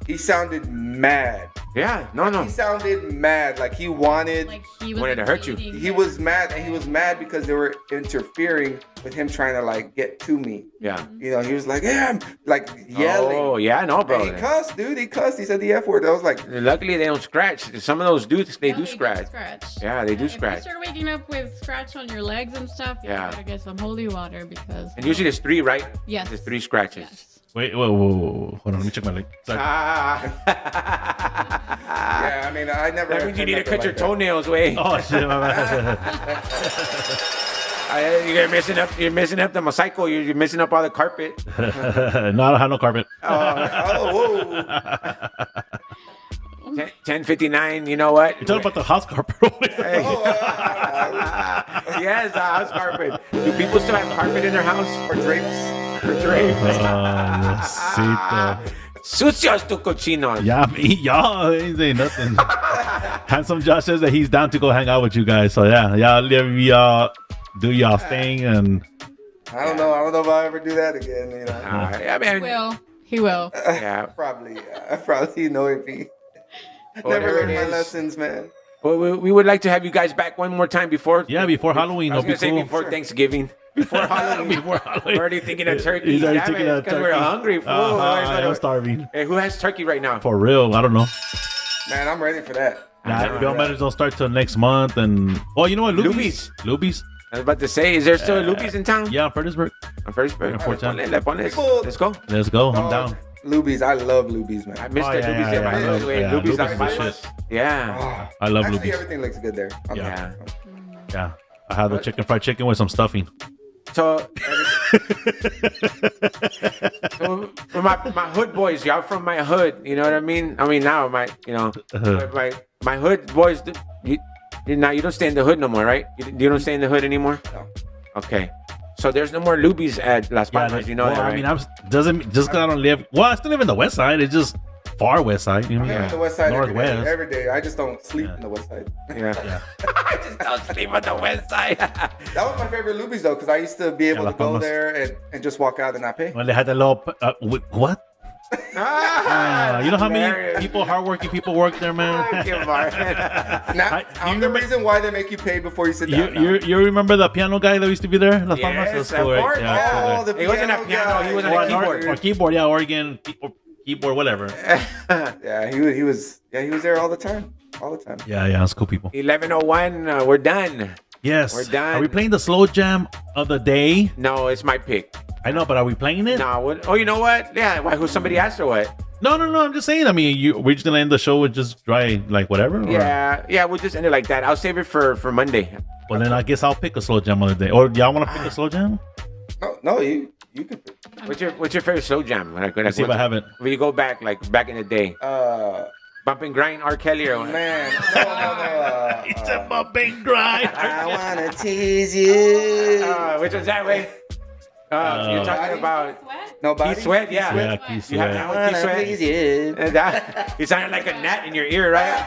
He sounded mad. Yeah, no. He sounded mad, like he wanted to hurt you. He was mad, and he was mad because they were interfering with him trying to like get to me. Yeah. He was like, like yelling. Oh, yeah, I know, bro. And he cussed, dude. He cussed. He said the F word. I was like, luckily they don't scratch. Some of those dudes, they do scratch. Yeah, they do scratch. If you start waking up with scratch on your legs and stuff, you gotta get some holy water because. And usually there's 3, right? Yes. There's 3 scratches. Yes. Wait, whoa. Hold on, let me check my leg. yeah, I mean, I never. That means you need to cut your toenails, way. Oh shit, my bad. You're messing up the motorcycle. You're messing up all the carpet. No, I don't have no carpet. Whoa. 10:59. You know what? You're talking about the house carpet. Yes, the house carpet. Do people still have carpet in their house? Or drapes? Sucios tu cochinos. Y'all ain't saying nothing. Handsome Josh says that he's down to go hang out with you guys. So y'all do y'all thing, and I don't know if I'll ever do that again. He will. Yeah, probably. Probably me. Never learned my lessons, man. Well, we would like to have you guys back one more time before Halloween. I was gonna say before Thanksgiving. Before Halloween. We're already thinking of turkey. He's already thinking of turkey. We're hungry. I'm starving. Hey, who has turkey right now? For real, I don't know. Man, I'm ready for that. Bill Matters don't start till next month, and you know what? Luby's. I was about to say, is there still a Luby's in town? Yeah, Fredericksburg. Let's go. I'm down. Luby's, I love Luby's, man. I missed Luby's in my house. Luby's on my shit. Yeah. I love Actually, Luby's. everything looks good there. Yeah. I have the fried chicken with some stuffing. So my hood boys, y'all from my hood, you know what I mean? I mean now my hood boys. You don't stay in the hood no more, right? You don't stay in the hood anymore. No. Okay. So there's no more Luby's at Las Palmas, you know that, right? I mean, doesn't just because I don't live. Well, I still live in the west side. It's just far west side. You know? I live in the west side Northwest. every day. I just don't sleep in the west side. Yeah. I just don't sleep on the west side. That was my favorite Luby's though, because I used to be able to go there and just walk out and not pay. When they had that little what? You know how many hardworking people work there, man? I'm the reason why they make you pay before you sit down. You remember the piano guy that used to be there? Las Palmas? Yes, of course. The He wasn't a piano. He was on a keyboard. Or keyboard, organ. keyboard, whatever. Yeah, he was there all the time. Yeah, that's cool people. 11:01. We're done. Yes. We're done. Are we playing the slow jam of the day? No, it's my pick. I know, but are we playing it? No. Oh, you know what? Yeah. Why? Who? Somebody asked or what? No. I'm just saying. I mean, we're just gonna end the show with just dry, like whatever. Or? Yeah. We'll just end it like that. I'll save it for Monday. Well, then I guess I'll pick a slow jam of the day. Or y'all want to pick a slow jam? No, you can pick. What's your favorite slow jam? Let's see if I have it. When you go back, like back in the day. Bump and grind, R. Kelly or what? Man, no. It's a bump and grind. I wanna tease you. Which one's that way? You're talking about Nobody. Keith Sweat, yeah. Yeah, Keith You have Sweat. that one, Keith Sweat? Tease you. And that, you sounded like a gnat in your ear, right?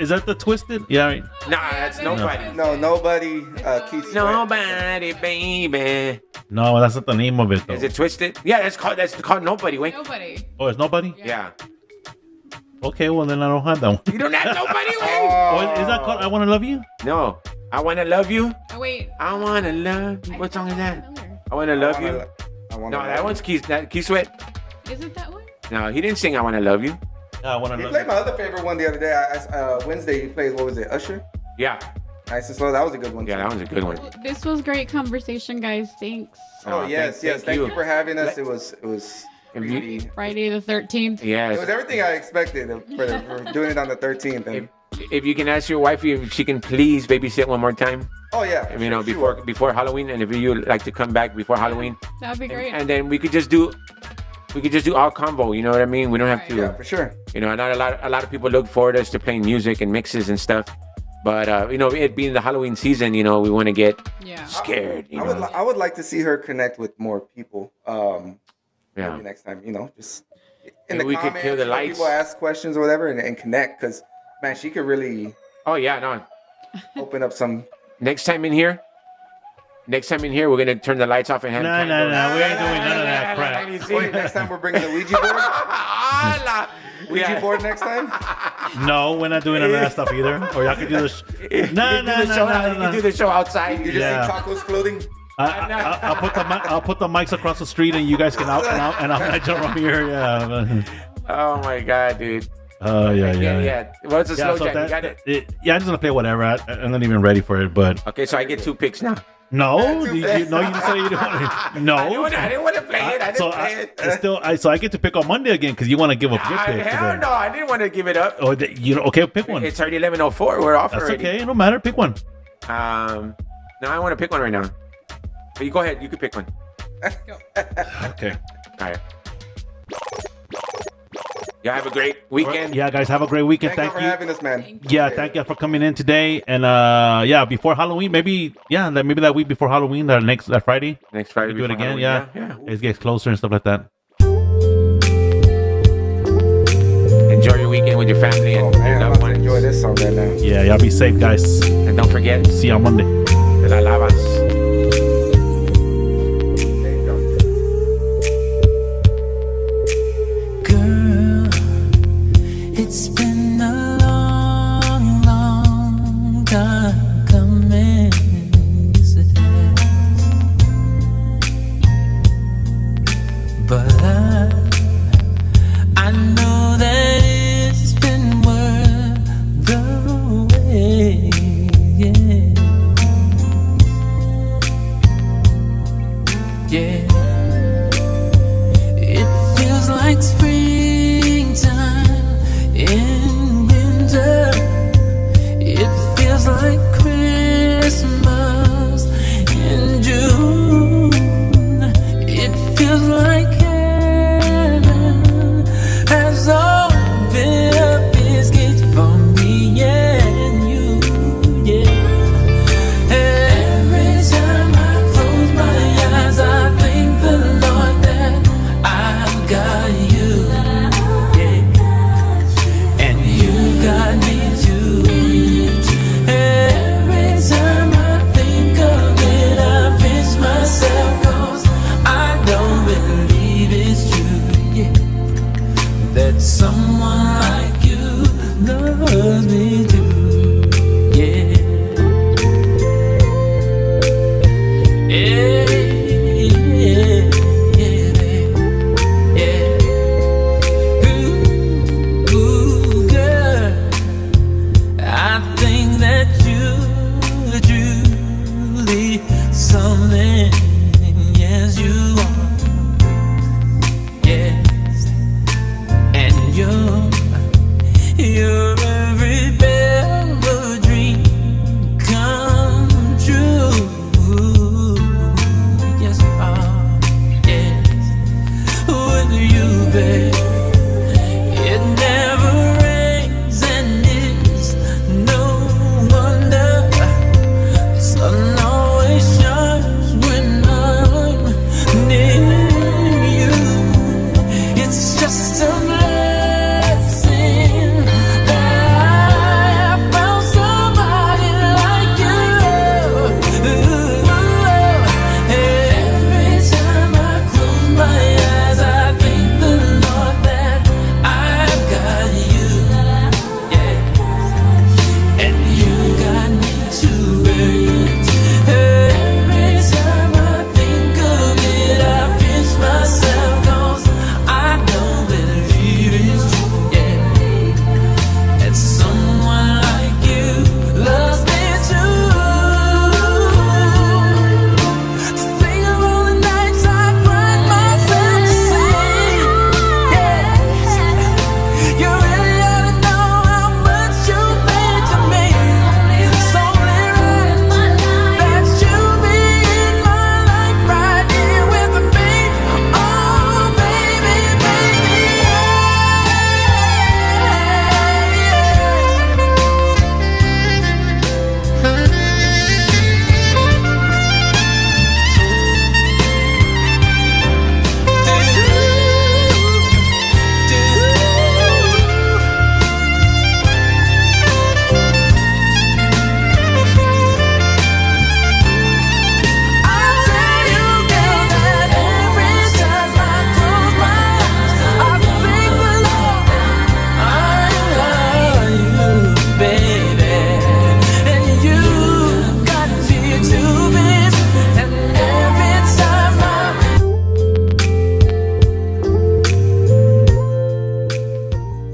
Is that the twisted? Yeah. Right. Nah, that's nobody. No, nobody. Keith Sweat. Nobody, baby. No, that's not the name of it though. Is it twisted? Yeah, that's called nobody. Wait. Nobody. Oh, it's nobody? Yeah. Okay, well then I don't have that one. You don't have nobody. Wait. Oh, is that called I Wanna Love You? No. I wanna love you. Oh wait. I wanna love you. What song is that? I wanna love you. No, that one's Keith Sweat. Is it that one? No, he didn't sing I wanna love you. Yeah, I Wanna He Love played You. my other favorite one the other day. Wednesday he played, what was it, Usher? Yeah. Nice and Slow. That was a good one. Yeah, too. that was a good one. Well, this was great conversation, guys. Thanks. Oh, yes. Thank you for having us. It was really, Friday the 13th. Yes. it was everything I expected for doing it on the 13th. And, If you can ask your wife if she can please babysit one more time, oh yeah, you know, before Halloween, and if you like to come back before Halloween, That'd be great. and then we could just do all combo. You know what I mean? We don't have to. yeah, for sure. You know, not a lot of people look forward to us to playing music and mixes and stuff. But you know, it being the Halloween season, you know, we want to get scared. You know? I would like to see her connect with more people. Yeah. Maybe next time, you know, just in Maybe the we could comments, kill the when lights. people ask questions or whatever, and connect, because man, she could really Oh yeah, no. open up some. Next time in here, we're gonna turn the lights off and have No, candles. we ain't doing none of that crap. Wait, next time we're bringing the Ouija board. Ouija board next time. No, we're not doing none of that stuff either. Or y'all could do this. No. You can do the show outside. You just Yeah. see tacos floating. I'll put the mics across the street and you guys can out and I'll jump from here. Yeah. Oh my god, dude. Oh yeah. What's a slow so jam? You got it? I'm just gonna play whatever. I'm not even ready for it, but Okay, so I get 2 picks now. no, you didn't say you didn't want to. No. I didn't want to play it. I didn't play it. It's still, so I get to pick on Monday again because you want to give up your pick. Hell today. no, I didn't want to give it up. Oh, okay, pick one. It's already 11:04. We're off That's already. okay. No matter. Pick one. No, I want to pick one right now. But you go ahead. You can pick one. Okay. All right. Y'all have a great weekend. Yeah, guys, have a great weekend. Thank you Thank for you. having us, man. Yeah, thank you for coming in today. And before Halloween, maybe that week before Halloween, that Friday. Next Friday. We do it before again. Halloween. Yeah. It gets closer and stuff like that. Enjoy your weekend with your family and Oh your man, I'm loved about to ones. enjoy this song right now. Yeah, y'all be safe, guys. And don't forget, See you on Monday. te la lavas. Girl, it's been a long, long time coming. Yes, it has. But I know that it's been worth the wait. Yeah. It feels like springtime in winter. It feels like